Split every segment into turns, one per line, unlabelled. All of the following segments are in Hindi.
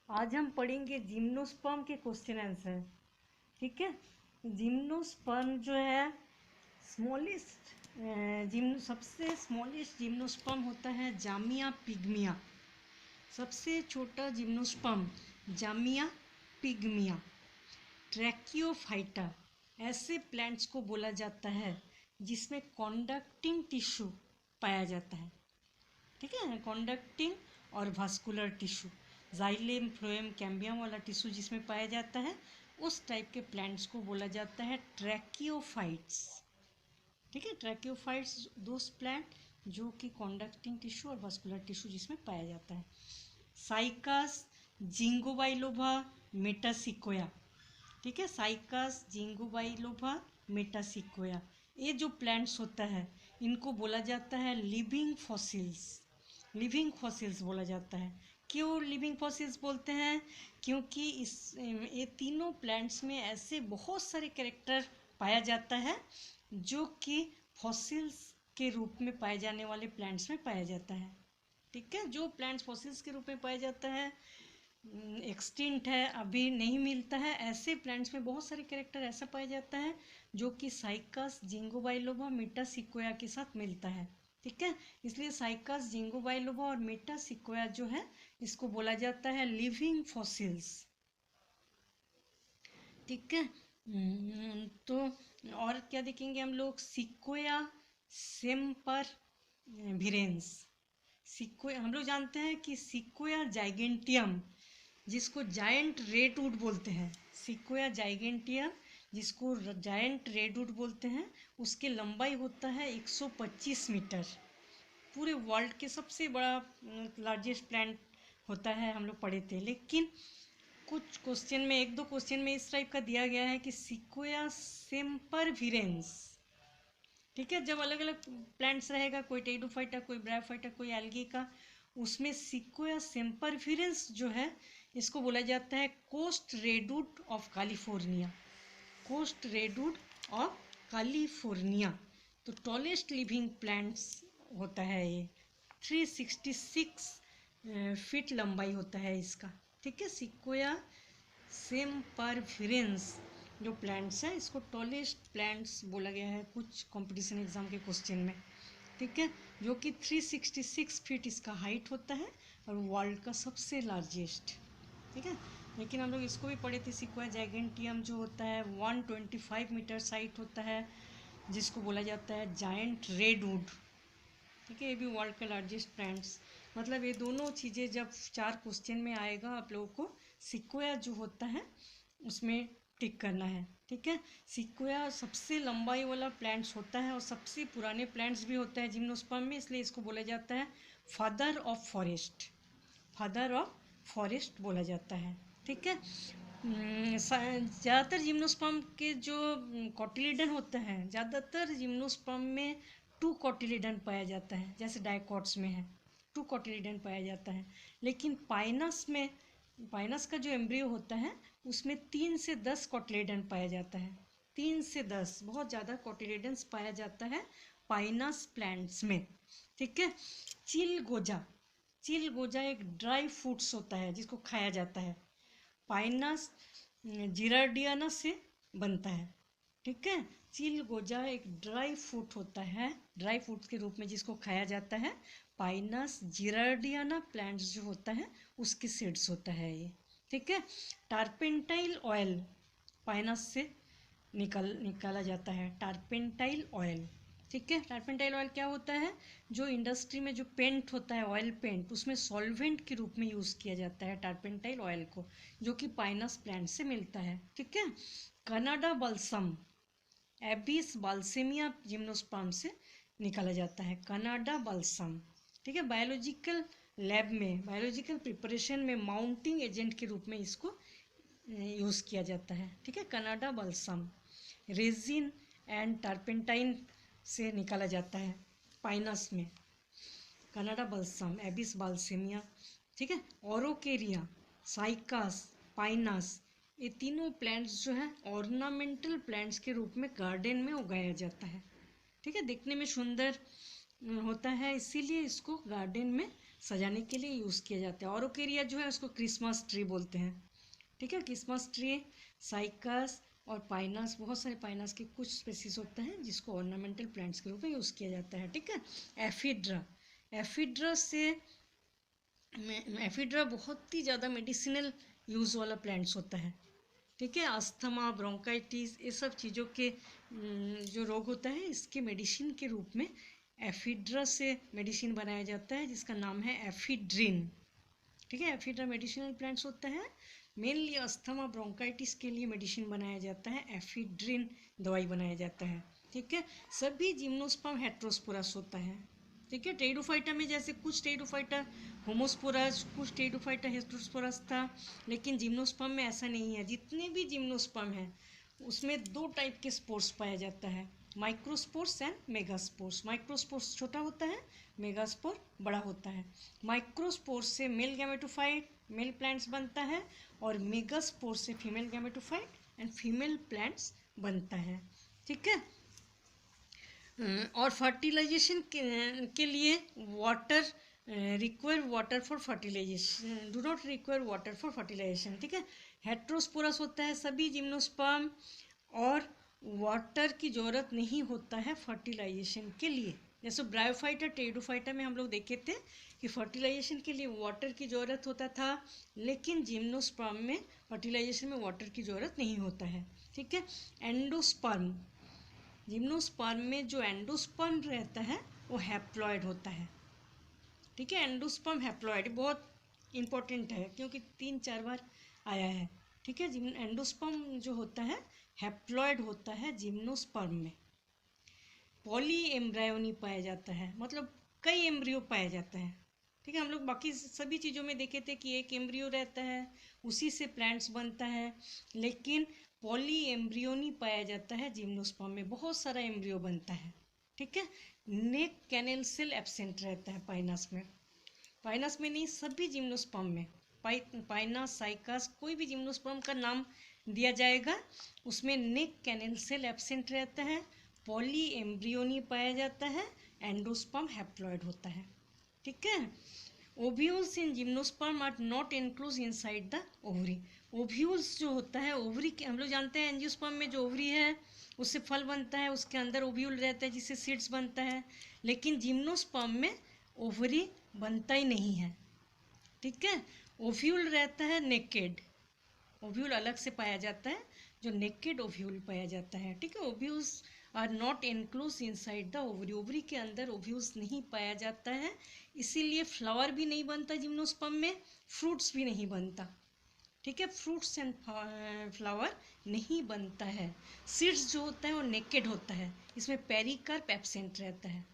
आज हम पढ़ेंगे जिम्नोस्पर्म के क्वेश्चन आंसर। ठीक है। जिम्नोस्पर्म जो है स्मॉलेस्ट सबसे स्मॉलेस्ट जिम्नोस्पर्म होता है जामिया पिग्मिया। सबसे छोटा जिम्नोस्पर्म जामिया पिग्मिया। ट्रैकियोफाइटा ऐसे प्लांट्स को बोला जाता है जिसमें कॉन्डक्टिंग टिश्यू पाया जाता है। ठीक है, कॉन्डक्टिंग और vascular tissue, xylem phloem cambium वाला टिश्यू जिसमें पाया जाता है, उस टाइप के प्लांट्स को बोला जाता है ट्रैकियोफाइट्स। ठीक है, ट्रैकियोफाइट्स दोस प्लांट जो कि कॉन्डक्टिंग टिश्यू और वास्कुलर टिश्यू जिसमें पाया जाता है। साइकास जिंगोबाइलोबा मेटासिकोया। ठीक है, साइकास जिंगोबाइलोबा मेटासिकोया, ये जो प्लांट्स होता है इनको बोला जाता है लिविंग फॉसिल्स। लिविंग फॉसिल्स बोला जाता है। क्यों लिविंग फॉसिल्स बोलते हैं? क्योंकि ये तीनों प्लांट्स में ऐसे बहुत सारे कैरेक्टर पाया जाता है जो कि फॉसिल्स के रूप में पाए जाने वाले प्लांट्स में पाया जाता है। ठीक है, जो प्लांट्स फॉसिल्स के रूप में पाया जाता है, एक्सटिंक्ट है, अभी नहीं मिलता है, ऐसे प्लांट्स में बहुत सारे कैरेक्टर ऐसा पाया जाता है जो कि साइकस जिंगोबाइलोबा मेटासिकोया के साथ मिलता है। ठीक है, इसलिए साइकस जिंगोबाइलोबा और मेटासिकोया जो है इसको बोला जाता है लिविंग फॉसिल्स। ठीक है, तो और क्या देखेंगे हम लोग? सिकोया सेम्पर वीरेंस। सिकोया हम लोग जानते हैं कि सिकोया जाइगेंटियम जिसको जायंट रेडवुड बोलते हैं, सिकोया जाइगेंटियम जिसको जायंट रेडवुड बोलते हैं, उसकी लंबाई होता है 125 मीटर। पूरे वर्ल्ड के सबसे बड़ा लार्जेस्ट प्लांट होता है, हम लोग पढ़े थे। लेकिन कुछ क्वेश्चन में, एक दो क्वेश्चन में इस टाइप का दिया गया है कि सिकोया सेम्परवीरेंस। ठीक है, जब अलग अलग प्लांट्स रहेगा, कोई टेडोफाइटा, कोई ब्रायोफाइटा, कोई एल्गी का, उसमें सिकोया सेम्परवीरेंस जो है इसको बोला जाता है coast redwood of California. Coast redwood of California. तो टॉलेस्ट लिविंग प्लांट्स होता है ये, 366 फीट लंबाई होता है इसका। ठीक है, सिकोया सेम्परवीरेंस जो प्लांट्स है इसको टॉलेस्ट प्लांट्स बोला गया है कुछ कंपटीशन एग्जाम के क्वेश्चन में। ठीक है, जो कि 366 फीट इसका हाइट होता है और वर्ल्ड का सबसे लार्जेस्ट। ठीक है, लेकिन हम लोग इसको भी पढ़े थे, सिकोया जाइगेंटियम जो होता है 125 मीटर हाइट होता है जिसको बोला जाता है जायंट रेडवुड। ठीक है, ये भी वर्ल्ड का लार्जेस्ट प्लांट्स। मतलब ये दोनों चीज़ें जब 4 क्वेश्चन में आएगा आप लोगों को सिकोया जो होता है उसमें टिक करना है। ठीक है, सिकोया सबसे लंबाई वाला प्लांट्स होता है और सबसे पुराने प्लांट्स भी होता है जिम्नोस्पर्म में, इसलिए इसको बोला जाता है father of forest. Father of forest बोला जाता है। ठीक है, ज़्यादातर जिम्नोस्पर्म के जो कॉटिलिडन होता है, ज़्यादातर जिम्नोस्पर्म में 2 कॉटिलिडन पाया जाता है, जैसे डाइकॉट्स में है 2 कॉटिलिडन पाया जाता है। लेकिन पाइनस में, पाइनस का जो एम्ब्रियो होता है उसमें 3 से 10 कॉटिलिडन पाया जाता है। 3 से 10 बहुत ज़्यादा कॉटिलिडन्स पाया जाता है पाइनस प्लांट्स में। ठीक है, चिलगोजा, चिलगोजा एक ड्राई फ्रूट्स होता है जिसको खाया जाता है, पाइनस जिरार्डियाना से बनता है। ठीक है, चिलगोजा एक ड्राई फ्रूट होता है, ड्राई फ्रूट्स के रूप में जिसको खाया जाता है, पाइनस जिरार्डियाना प्लांट्स जो होता है उसके सीड्स होता है ये। ठीक है, टारपेंटाइल ऑयल पाइनस से निकाला जाता है, टारपेंटाइल ऑयल। ठीक है, टारपेंटाइल ऑयल क्या होता है? जो इंडस्ट्री में जो पेंट होता है, ऑयल पेंट, उसमें सॉल्वेंट के रूप में यूज़ किया जाता है टारपेंटाइल ऑयल को, जो कि पाइनस प्लांट से मिलता है। ठीक है, कनाडा बल्सम एबिस बाल्सेमिया जिम्नोस्पर्म से निकाला जाता है, कनाडा बल्सम। ठीक है, बायोलॉजिकल लैब में, बायोलॉजिकल प्रिपरेशन में माउंटिंग एजेंट के रूप में इसको यूज़ किया जाता है। ठीक है, कनाडा बल्सम रेजिन एंड टारपेंटाइन से निकाला जाता है पाइनस में, कनाडा बल्सम एबिस बाल्सेमिया। ठीक है, ओरोकेरिया, साइकास, पाइनस, ये तीनों प्लांट्स जो है ऑर्नामेंटल प्लांट्स के रूप में गार्डन में उगाया जाता है। ठीक है, दिखने में सुंदर होता है इसीलिए इसको गार्डन में सजाने के लिए यूज़ किया जाता है। ऑरोकेरिया जो है उसको क्रिसमस ट्री बोलते हैं, ठीक है। क्रिसमस ट्री, साइकस और पाइनस, बहुत सारे पाइनस के कुछ स्पेसीज होते हैं जिसको ऑर्नामेंटल प्लांट्स के रूप में यूज़ किया जाता है, ठीक है। एफिड्रा, एफिड्रा बहुत ही ज़्यादा मेडिसिनल यूज़ वाला प्लांट्स होता है, ठीक है। अस्थमा, ब्रोंकाइटिस, ये सब चीज़ों के जो रोग होता है इसके मेडिसिन के रूप में एफिड्रा से मेडिसिन बनाया जाता है जिसका नाम है एफिड्रिन, ठीक है। एफिड्रा मेडिसिनल प्लांट्स होता है, मेनली अस्थमा ब्रोंकाइटिस के लिए मेडिसिन बनाया जाता है, एफिड्रिन दवाई बनाया जाता है, ठीक है। सभी जिम्नोस्पर्म हेट्रोस्पोरस होता है, ठीक है। टेरिडोफाइटा में जैसे कुछ टेरिडोफाइटा होमोस्पोरस, कुछ टेरिडोफाइटा हेट्रोस्पोरस था, लेकिन जिम्नोस्पर्म में ऐसा नहीं है। जितने भी जिम्नोस्पर्म हैं उसमें दो टाइप के स्पोर्स पाया जाता है, माइक्रोस्पोर्स एंड मेगास्पोर्स। माइक्रोस्पोर्स छोटा होता है, मेगास्पोर बड़ा होता है। माइक्रोस्पोर से मेल गैमेटोफाइट, मेल प्लांट्स बनता है, और मेगास्पोर से female gametophyte and female plants बनता है, ठीक है। और फर्टिलाइजेशन के लिए water require water for fertilization, do not require water for fertilization, ठीक है। हेट्रोस्पोरस होता है सभी जिम्नोस्पर्म, और वाटर की ज़रूरत नहीं होता है फर्टिलाइजेशन के लिए। जैसे ब्रायोफाइटा, टेरिडोफाइटा में हम लोग देखे थे कि फर्टिलाइजेशन के लिए वाटर की ज़रूरत होता था, लेकिन जिम्नोस्पर्म में फर्टिलाइजेशन में वाटर की ज़रूरत नहीं होता है, ठीक है। एंडोस्पर्म, जिम्नोस्पर्म में जो एंडोस्पर्म रहता है वो हैप्लॉइड होता है, ठीक है। एंडोस्पर्म हैप्लॉइड बहुत इंपॉर्टेंट है क्योंकि 3-4 बार आया है, ठीक है। एंडोस्पर्म जो होता है हैप्लॉइड होता है जिम्नोस्पर्म में। पॉली एम्ब्रायो नहीं पाया जाता है, मतलब कई एम्ब्रियो पाया जाता है, ठीक है। हम लोग बाकी सभी चीज़ों में देखे थे कि एक एम्ब्रियो रहता है उसी से प्लांट्स बनता है, लेकिन पॉली एम्ब्रियो नहीं पाया जाता है जिम्नोस्पर्म में, बहुत सारा एम्ब्रियो बनता है, ठीक है। नेक कैनेल सेल एब्सेंट रहता है पाइनस में, पाइनस में नहीं सभी जिम्नोस्पर्म में। पाइनस, साइकस, कोई भी जिम्नोस्पर्म का नाम दिया जाएगा उसमें नेक कैनेल सेल एब्सेंट रहता है, पॉली एम्ब्रियो नहीं पाया जाता है, एंडोस्पर्म हैप्लॉइड होता है, ठीक है। Ovules in gymnosperm are not enclose inside the ovary. Ovules जो होता है ओवरी के, हम लोग जानते हैं एंजियोस्पर्म में जो ओवरी है उससे फल बनता है, उसके अंदर ओव्यूल रहता है जिससे सीड्स बनता है, लेकिन जिम्नोस्पर्म में ओवरी बनता ही नहीं है, ठीक है। ओव्यूल रहता है नेकेड, ओव्यूल अलग से पाया जाता है, जो नेकेड ओव्यूल पाया जाता है, ठीक है। Ovules are not enclose inside the ovary, ovary के अंदर ओव्यूल्स नहीं पाया जाता है, इसीलिए फ्लावर भी नहीं बनता जिम्नोस्पर्म में, फ्रूट्स भी नहीं बनता, ठीक है। फ्रूट्स एंड फ्लावर नहीं बनता है। सीड्स जो होता है वो नेकेड होता है, इसमें पेरिकार्प एब्सेंट रहता है,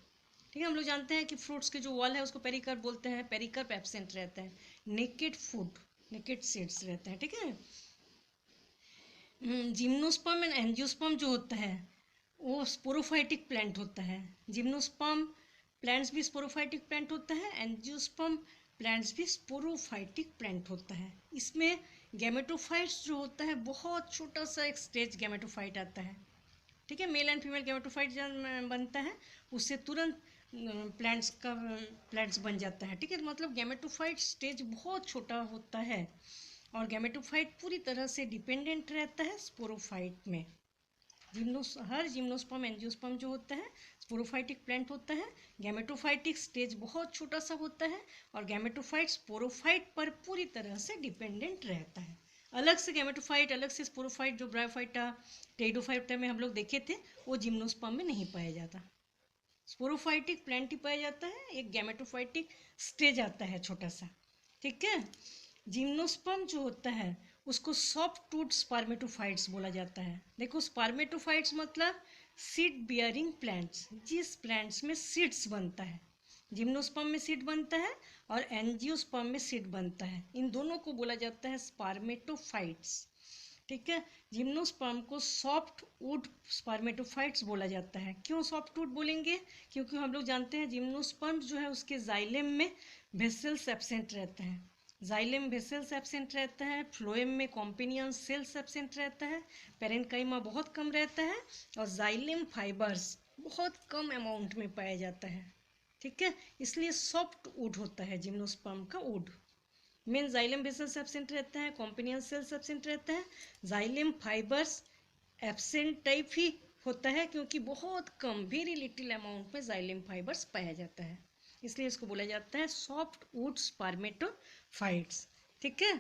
ठीक है। हम लोग जानते हैं कि फ्रूट्स के जो वॉल है उसको पेरिकार्प बोलते हैं, पेरिकार्प एब्सेंट रहता है, नेकेड फूड, नेकेड सीड्स रहता है, ठीक है। जिम्नोस्पर्म एंड एंजियोस्पर्म जो होता है वो स्पोरोफाइटिक प्लांट होता है। जिम्नोस्पर्म प्लांट्स भी स्पोरोफाइटिक प्लांट होता है, एंजियोस्पर्म प्लांट्स भी स्पोरोफाइटिक प्लांट होता है। इसमें गैमेटोफाइट्स जो होता है बहुत छोटा सा एक स्टेज गैमेटोफाइट आता है, ठीक है। मेल एंड फीमेल गैमेटोफाइट जब बनता है उससे तुरंत प्लांट्स बन जाता है, ठीक है। मतलब गैमेटोफाइट स्टेज बहुत छोटा होता है और गैमेटोफाइट पूरी तरह से डिपेंडेंट रहता है स्पोरोफाइट में। हर जिम्नोस्पर्म एंजियोस्पर्म जो होता है स्पोरोफाइटिक प्लांट होता है, गैमेटोफाइटिक स्टेज बहुत छोटा सा होता है और गैमेटोफाइट स्पोरोफाइट पर पूरी तरह से डिपेंडेंट रहता है। अलग से गैमेटोफाइट, अलग से स्पोरोफाइट जो ब्रायोफाइटा, टेरिडोफाइटा में हम लोग देखे थे वो जिम्नोस्पर्म में नहीं पाया जाता। स्पोरोफाइटिक प्लांट ही पाया जाता है, एक गैमेटोफाइटिक स्टेज आता है छोटा सा, ठीक है। जिम्नोस्पर्म जो होता है उसको सॉफ्ट टूथ स्पर्मेटोफाइट्स बोला जाता है। देखो स्पर्मेटोफाइट्स मतलब सीड बियरिंग प्लांट्स, जिस प्लांट्स में सीड्स बनता है। जिम्नोस्पर्म में सीड बनता है और एंजियोस्पर्म में सीड बनता है, इन दोनों को बोला जाता है स्पर्मेटोफाइट्स, ठीक है। जिम्नोस्पर्म को सॉफ्ट वुड स्पर्मेटोफाइट्स बोला जाता है। क्यों सॉफ्ट वुड बोलेंगे? क्योंकि हम लोग जानते हैं जिम्नोस्पर्म जो है उसके जाइलेम में वेसल्स एब्सेंट रहता है, जाइलेम वेसल्स एब्सेंट रहता है, फ्लोएम में कॉम्पिनियन सेल्स एब्सेंट रहता है, पेरेन्काइमा बहुत कम रहता है और जाइलेम फाइबर्स बहुत कम अमाउंट में पाया जाता है, ठीक है, इसलिए सॉफ्ट वुड होता है जिम्नोस्पर्म का would. Main xylem vessels absent रहता है, कॉम्पिनियन सेल्स एब्सेंट रहता है, जाइलम फाइबर्स एब्सेंट टाइप ही होता है क्योंकि बहुत कम वेरी लिटिल अमाउंट में जाइलम फाइबर्स पाया जाता है, इसलिए इसको बोला जाता है सॉफ्ट वुड स्पर्मेटोफाइट्स। ठीक है।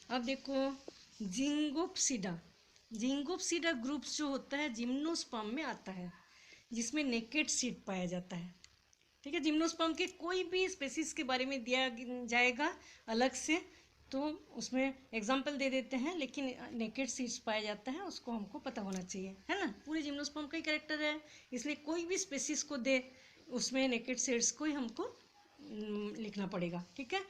अब देखो जिंगोप्सिडा। जिंगोप्सिडा ग्रुप्स जो होता है जिम्नोस्पर्म में आता है, जिसमें नेकेड सीड पाया जाता है। ठीक है, जिम्नोस्पर्म के कोई भी स्पेसीज के बारे में दिया जाएगा अलग से तो उसमें एग्जाम्पल दे देते हैं, लेकिन नेकेड सीड्स पाया जाता है उसको हमको पता होना चाहिए, है ना। पूरे जिम्नोस्पर्म का ही कैरेक्टर है, इसलिए कोई भी स्पेसीज को दे उसमें नेकेड सीड्स को ही हमको लिखना पड़ेगा। ठीक है।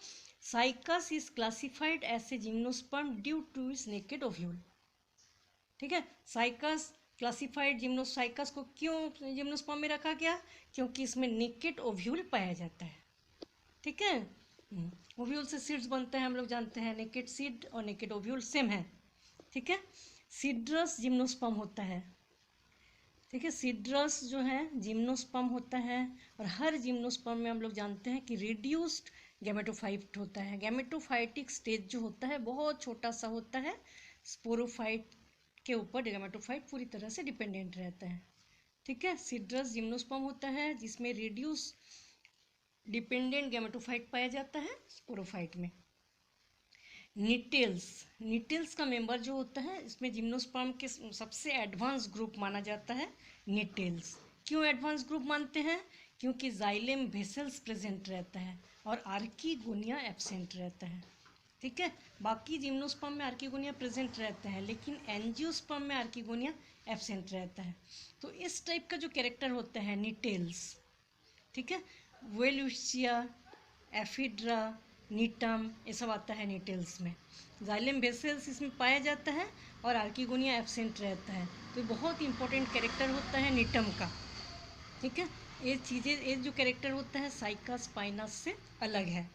Cycas is classified as a gymnosperm due to its naked ovule. ठीक है, साइकस क्लासिफाइड जिम्नोसाइकस को क्यों जिम्नोस्पर्म में रखा गया, क्योंकि इसमें नेकेड ओव्यूल पाया जाता है। ठीक है, ओव्यूल से सीड्स बनते हैं, हम लोग जानते हैं नेकेड सीड और नेकेड ओव्यूल सेम है। ठीक है, सीड्रस जिम्नोस्पर्म होता है। ठीक है, सीड्रस जो है जिम्नोस्पर्म होता है, और हर जिम्नोस्पर्म में हम लोग जानते हैं कि रिड्यूस्ड गैमेटोफाइट होता है। गैमेटोफाइटिक स्टेज जो होता है बहुत छोटा सा होता है, स्पोरोफाइट के ऊपर गैमेटोफाइट पूरी तरह से डिपेंडेंट रहता है। ठीक है, सीड्रस जिम्नोस्पर्म होता है जिसमें रिड्यूस डिपेंडेंट गैमेटोफाइट पाया जाता है स्पोरोफाइट में। निटेल्स, निटेल्स का मेंबर जो होता है इसमें जिम्नोस्पर्म के सबसे एडवांस ग्रुप माना जाता है निटेल्स। क्यों एडवांस ग्रुप मानते हैं, क्योंकि जाइलम वेसल्स प्रेजेंट रहता है और आर्कीगोनिया एब्सेंट रहता है। ठीक है, बाकी जिम्नोस्पर्म में आर्कीगोनिया प्रेजेंट रहता है, लेकिन एंजियोस्पर्म में आर्कीगोनिया एब्सेंट रहता है। तो इस टाइप का जो कैरेक्टर होता है निटेल्स, ठीक है, वेलुसिया, एफिड्रा, नीटम, ये सब आता है निटेल्स में। जाइलम वेसल्स इसमें पाया जाता है और आर्कीगोनिया एब्सेंट रहता है, तो बहुत इंपॉर्टेंट कैरेक्टर होता है नीटम का। ठीक है, ये चीज़ें, ये जो कैरेक्टर होता है साइकस पाइनस से अलग है,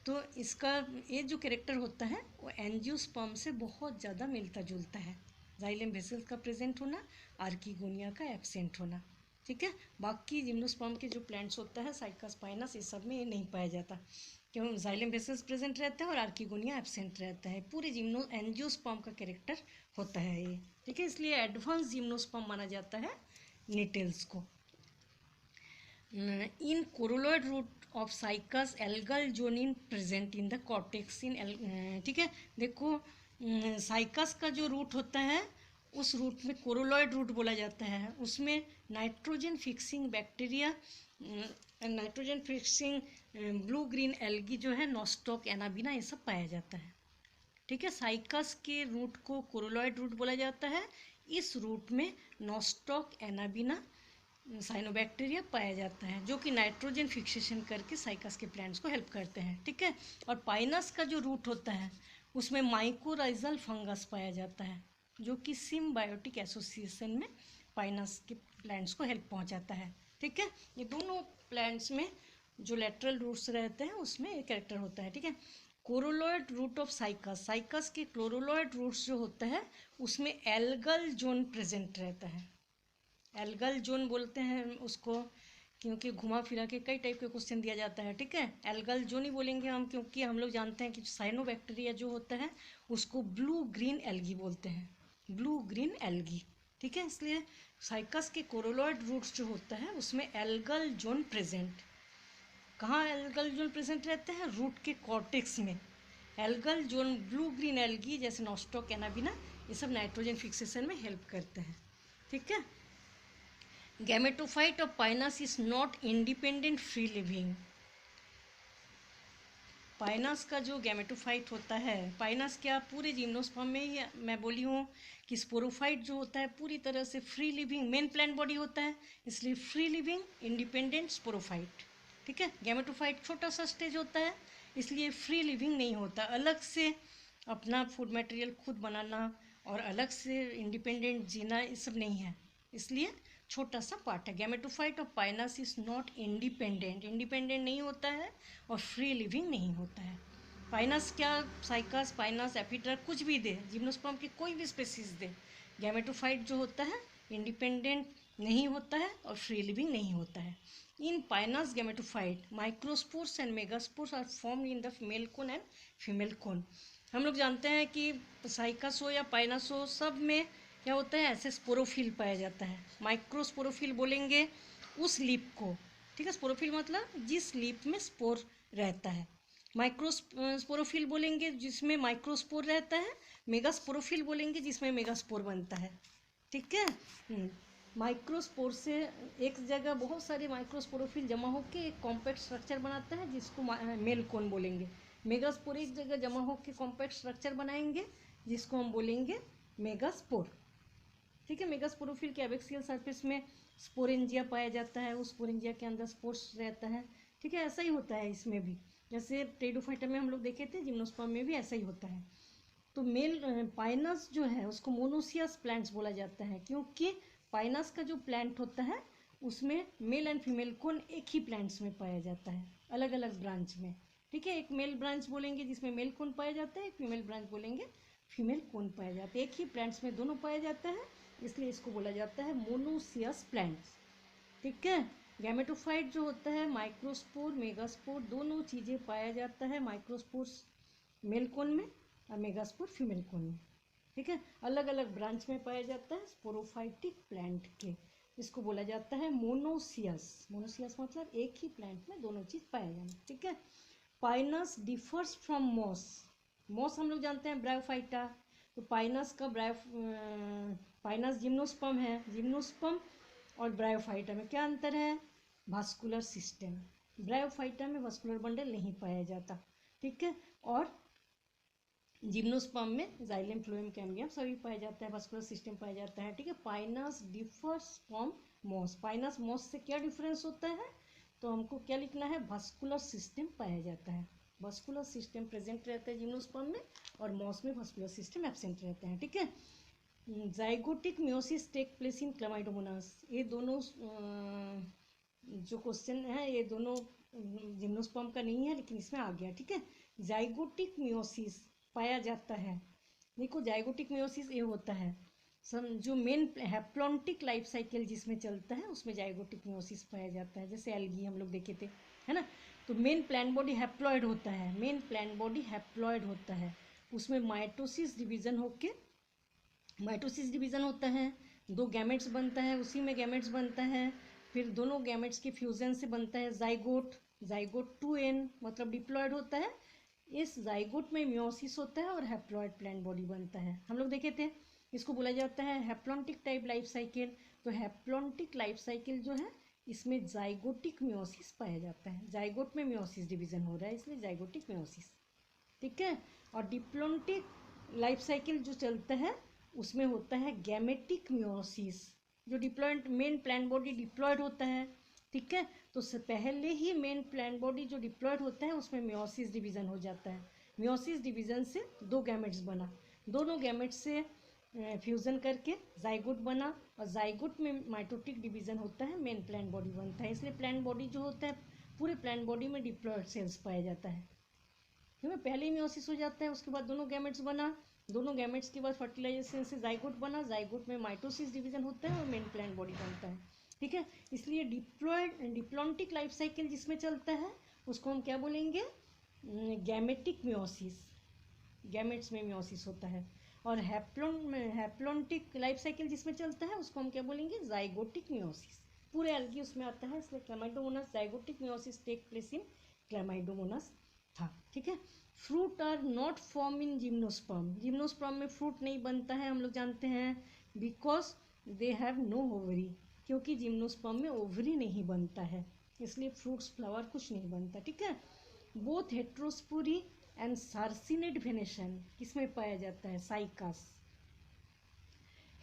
तो इसका ये जो कैरेक्टर होता है वो एंजियोस्पर्म से बहुत ज़्यादा मिलता जुलता है। जाइलम वेसल्स का प्रेजेंट होना, आर्कीगोनिया का एब्सेंट होना। ठीक है, बाकी जिम्नोस्पर्म के जो प्लांट्स होता है साइकस पाइनस, इस सब में ये नहीं पाया जाता, क्यों जाइलम वेसल्स प्रेजेंट रहता है और आर्कीगोनिया एब्सेंट रहता है। पूरे एंजियोस्पर्म का कैरेक्टर होता है ये। ठीक है, इसलिए एडवांस जिम्नोस्पर्म माना जाता है निटेल्स को। In coralloid root of Cycas algal zone in present in the cortex in. ठीक है, देखो साइकस का जो रूट होता है उस रूट में कोरोलॉइड रूट बोला जाता है, उसमें nitrogen fixing bacteria, nitrogen fixing blue green algae जो है, नॉस्टॉक, एनाबिना, ये सब पाया जाता है। ठीक है, साइकस के रूट को कोरोलॉइड रूट बोला जाता है। इस रूट में नॉस्टॉक, एनाबिना, साइनोबैक्टीरिया पाया जाता है, जो कि नाइट्रोजन फिक्सेशन करके साइकस के प्लांट्स को हेल्प करते हैं। ठीक है, और पाइनस का जो रूट होता है उसमें माइकोराइजल फंगस पाया जाता है, जो कि सिम्बायोटिक एसोसिएशन में पाइनस के प्लांट्स को हेल्प पहुंचाता है। ठीक है, ये दोनों प्लांट्स में जो लेटरल रूट्स रहते हैं उसमें ये कैरेक्टर होता है। ठीक है, coralloid root of cycas, cycas के क्लोरोलॉइड रूट्स जो होता है उसमें एल्गल जोन प्रेजेंट रहता है। एल्गल जोन बोलते हैं उसको, क्योंकि घुमा फिरा के कई टाइप के क्वेश्चन दिया जाता है। ठीक है, एल्गल जोन ही बोलेंगे हम, क्योंकि हम लोग जानते हैं कि साइनोबैक्टीरिया जो होता है उसको ब्लू ग्रीन एल्गी बोलते हैं, ब्लू ग्रीन एल्गी। ठीक है, इसलिए साइकस के कोरोलॉइड रूट्स जो होता है उसमें एल्गल जोन प्रेजेंट, कहाँ एल्गल जोन प्रेजेंट रहते हैं, रूट के कॉर्टेक्स में। Algal zone blue green algae जैसे नॉस्टॉक, एनाबिना, ये सब नाइट्रोजन फिक्सेशन में हेल्प करते हैं। ठीक है, gametophyte of Pinus is not independent free living. Pinus का जो गैमेटोफाइट होता है, पाइनस क्या पूरे जिम्नोस्पर्म में ही मैं बोली हूँ कि स्पोरोफाइट जो होता है पूरी तरह से free living main plant body होता है, इसलिए फ्री लिविंग इंडिपेंडेंट स्पोरोफाइट। ठीक है, गैमेटोफाइट छोटा सा स्टेज होता है, इसलिए फ्री लिविंग नहीं होता, अलग से अपना फूड मटेरियल खुद बनाना और अलग से इंडिपेंडेंट जीना ये सब नहीं है, इसलिए छोटा सा पार्ट है। Gametophyte of Pinus is not independent, independent नहीं होता है और फ्री लिविंग नहीं होता है। पाइनस क्या, साइकस, पाइनस, एफिड्रा कुछ भी दे, जिम्नोस्पर्म की कोई भी स्पेसीज दे, गैमेटोफाइट जो होता है इंडिपेंडेंट नहीं होता है और फ्री लिविंग नहीं होता है। In Pinus gametophyte microspores and megaspores are formed in the male cone and female cone. हम लोग जानते हैं कि साइकस हो या पाइनस हो, सब में क्या होता है, ऐसे स्पोरोफिल पाया जाता है। माइक्रोस्पोरोफिल बोलेंगे उस लीप को, ठीक है। स्पोरोफिल मतलब जिस लीप में स्पोर रहता है। माइक्रोस्पोरोफिल बोलेंगे जिसमें माइक्रोस्पोर रहता है। मेगास्पोरोफिल बोलेंगे जिसमें मेगास्पोर बनता है, ठीक है। माइक्रोस्पोर से एक जगह बहुत सारे माइक्रोस्पोरोफिल जमा होकर एक कॉम्पैक्ट स्ट्रक्चर बनाता है जिसको मेल कोन बोलेंगे। मेगास्पोर एक जगह जमा होकर कॉम्पैक्ट स्ट्रक्चर बनाएंगे जिसको हम बोलेंगे मेगास्पोर, ठीक है। मेगास्पोरोफिल के एबैक्सियल सरफेस में स्पोरेंजिया पाया जाता है, उस स्पोरेंजिया के अंदर स्पोर्स रहता है, ठीक है। ऐसा ही होता है इसमें भी, जैसे टेरिडोफाइटा में हम लोग देखे थे, जिम्नोस्पर्म में भी ऐसा ही होता है। तो मेल पाइनस जो है उसको मोनोसियस प्लांट्स बोला जाता है, क्योंकि पाइनस का जो प्लांट होता है उसमें मेल एंड फीमेल कोन एक ही प्लांट्स में पाया जाता है, अलग अलग ब्रांच में, ठीक है। एक मेल ब्रांच बोलेंगे जिसमें मेल कोन पाया जाता है, एक फीमेल ब्रांच बोलेंगे फीमेल कोन पाया जाता है। एक ही प्लांट्स में दोनों पाया जाता है, इसलिए इसको बोला जाता है मोनोसियस प्लांट्स, ठीक है। गैमेटोफाइट जो होता है माइक्रोस्पोर मेगास्पोर दोनों चीज़ें पाया जाता है, माइक्रोस्पोर मेल कोन में और मेगास्पोर फीमेल कोन में, ठीक है। अलग अलग ब्रांच में पाया जाता है स्पोरोफाइटिक प्लांट के, इसको बोला जाता है मोनोसियस। मोनोसियस मतलब एक ही प्लांट में दोनों चीज पाया जाना, ठीक है। Pinus differs from moss. Moss हम लोग जानते हैं ब्रायोफाइटा, तो पाइनस का पाइनस जिम्नोस्पर्म है। जिम्नोस्पर्म और ब्रायोफाइटा में क्या अंतर है, वास्कुलर सिस्टम। ब्रायोफाइटा में वास्कुलर बंडल नहीं पाया जाता, ठीक है। और जिम्नोस्पर्म में जाइलम फ्लोएम कैम्बियम सभी पाया जाता है, वास्कुलर सिस्टम पाया जाता है, ठीक है। Pinus differs from moss. Pinus moss से क्या डिफरेंस होता है, तो हमको क्या लिखना है, वास्कुलर सिस्टम पाया जाता है। वास्कुलर सिस्टम प्रेजेंट रहता है जिम्नोस्पर्म में और मॉस में वास्कुलर सिस्टम एब्सेंट रहता है, ठीक है। Zygotic meiosis take place in Chlamydomonas. ये दोनों जो क्वेश्चन है ये दोनों जिम्नोस्पर्म का नहीं है, लेकिन इसमें आ गया, ठीक है। जाइगोटिक मियोसिस पाया जाता है। देखो जाइगोटिक मियोसिस ये होता है जो मेन हैप्लॉन्टिक लाइफ साइकिल जिसमें चलता है उसमें जाइगोटिक मियोसिस पाया जाता है, जैसे एल्गी हम लोग देखे थे, है ना। तो मेन प्लांट बॉडी हैप्लॉइड होता है, मेन प्लांट बॉडी हैप्लॉइड होता है, उसमें माइटोसिस डिवीजन होके माइटोसिस डिवीजन होता है, दो गैमेट्स बनता है, उसी में गैमेट्स बनता है, फिर दोनों गैमेट्स के फ्यूजन से बनता है जाइगोट। जाइगोट 2n मतलब डिप्लॉयड होता है, इस जाइगोट में मियोसिस होता है और हैप्लॉइड प्लांट बॉडी बनता है, हम लोग देखे थे। इसको बोला जाता है हैप्लॉन्टिक टाइप लाइफ साइकिल। तो हैप्लॉन्टिक लाइफ साइकिल जो है इसमें जाइगोटिक मियोसिस पाया जाता है, जाइगोट में मियोसिस डिवीजन हो रहा है इसलिए जाइगोटिक मियोसिस, ठीक है। और डिप्लॉन्टिक लाइफ साइकिल जो चलता है उसमें होता है गैमेटिक मियोसिस, जो diploid main plant body diploid होता है, ठीक है। तो पहले ही मेन प्लांट बॉडी जो डिप्लॉयड होता है उसमें मियोसिस डिवीजन हो जाता है। मियोसिस डिवीजन से दो गैमेट्स बना, दोनों गैमेट्स से फ्यूजन करके जाइगोट बना और जाइगोट में माइटोटिक डिवीजन होता है, मेन प्लांट बॉडी बनता है। इसलिए प्लांट बॉडी जो होता है पूरे प्लांट बॉडी में डिप्लॉयड सेल्स पाया जाता है, क्योंकि पहले ही मियोसिस हो जाता है, उसके बाद दोनों गैमेट्स बना, दोनों गैमेट्स के बाद फर्टिलाइजेशन से जाइगोट बना, जाइगोट में माइटोसिस डिवीजन होता है और मेन प्लांट बॉडी बनता है, ठीक है। इसलिए डिप्लॉन्टिक लाइफ साइकिल जिसमें चलता है उसको हम क्या बोलेंगे, गैमेटिक मियोसिस, गैमेट्स में मियोसिस होता है। और हैप्लॉन्टिक लाइफ साइकिल जिसमें चलता है उसको हम क्या बोलेंगे, जाइगोटिक मियोसिस। पूरे एल्गी उसमें आता है, इसलिए Chlamydomonas zygotic meiosis take place in Chlamydomonas था, ठीक है। Fruit are not form in gymnosperm. Gymnosperm में फ्रूट नहीं बनता है, हम लोग जानते हैं, because they have no ovary, क्योंकि जिम्नोस्पर्म में ओवरी नहीं बनता है, इसलिए फ्रूट्स फ्लावर कुछ नहीं बनता, ठीक है। बोथ हेट्रोस्पोरी एंड सार्सिनेट वेनेशन किसमें पाया जाता है, साइकास।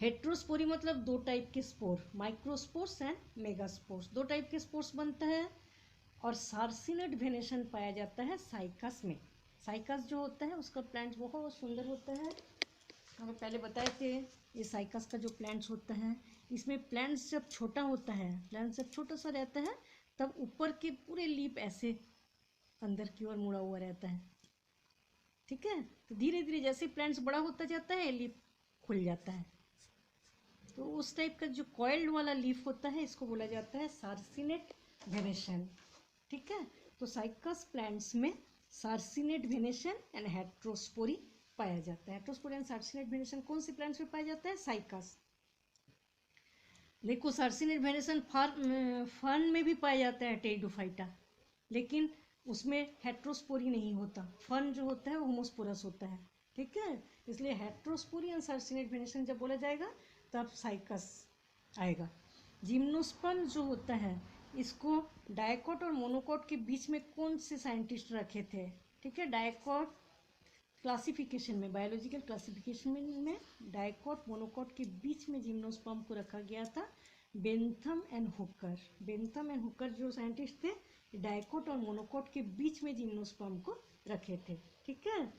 हेट्रोस्पोरी मतलब दो टाइप के स्पोर, माइक्रोस्पोर्स एंड मेगास्पोर्स, दो टाइप के स्पोर्स बनता है। और सार्सिनेट वेनेशन पाया जाता है साइकस में। साइकस जो होता है उसका प्लांट बहुत सुंदर होता है, हमें पहले बताए थे। ये साइकस का जो प्लांट्स होता है इसमें प्लांट्स जब छोटा होता है, प्लांट जब छोटा सा रहता है तब ऊपर के पूरे लीप ऐसे अंदर की ओर मुड़ा हुआ रहता है, ठीक है। तो धीरे धीरे जैसे प्लांट्स बड़ा होता जाता है लीप खुल जाता है, तो उस टाइप का जो कॉइल्ड वाला लीफ होता है इसको बोला जाता है सार्सिनेट वेनेशन। ठीक है, तो साइकस प्लांट्स में सार्सिनेट वेनेशन एंड हेट्रोस्पोरी पाया जाता है। हेट्रोस्पोरी एंड सार्सिनेट वेनेशन कौन से प्लांट्स में पाया जाता है? साइकस। देखो सार्सिनेट वेनेशन फर्न में भी पाया जाता है टेरिडोफाइटा, लेकिन उसमें हेट्रोस्पोरी नहीं होता। फर्न जो होता है वो होमोस्पोरस होता है। ठीक है, इसलिए हेट्रोस्पोरी एंड सार्सिनेट वेनेशन जब बोला जाएगा तब साइकस आएगा। जिम्नोस्पर्म जो होता है इसको डायकॉट और मोनोकॉट के बीच में कौन से साइंटिस्ट रखे थे? ठीक है, डायकॉट क्लासिफिकेशन में, बायोलॉजिकल क्लासिफिकेशन में डायकॉट मोनोकॉट के बीच में जिम्नोस्पर्म को रखा गया था, Bentham and Hooker. Bentham and Hooker जो साइंटिस्ट थे डायकॉट और मोनोकॉट के बीच में जिम्नोस्पर्म को रखे थे। ठीक है,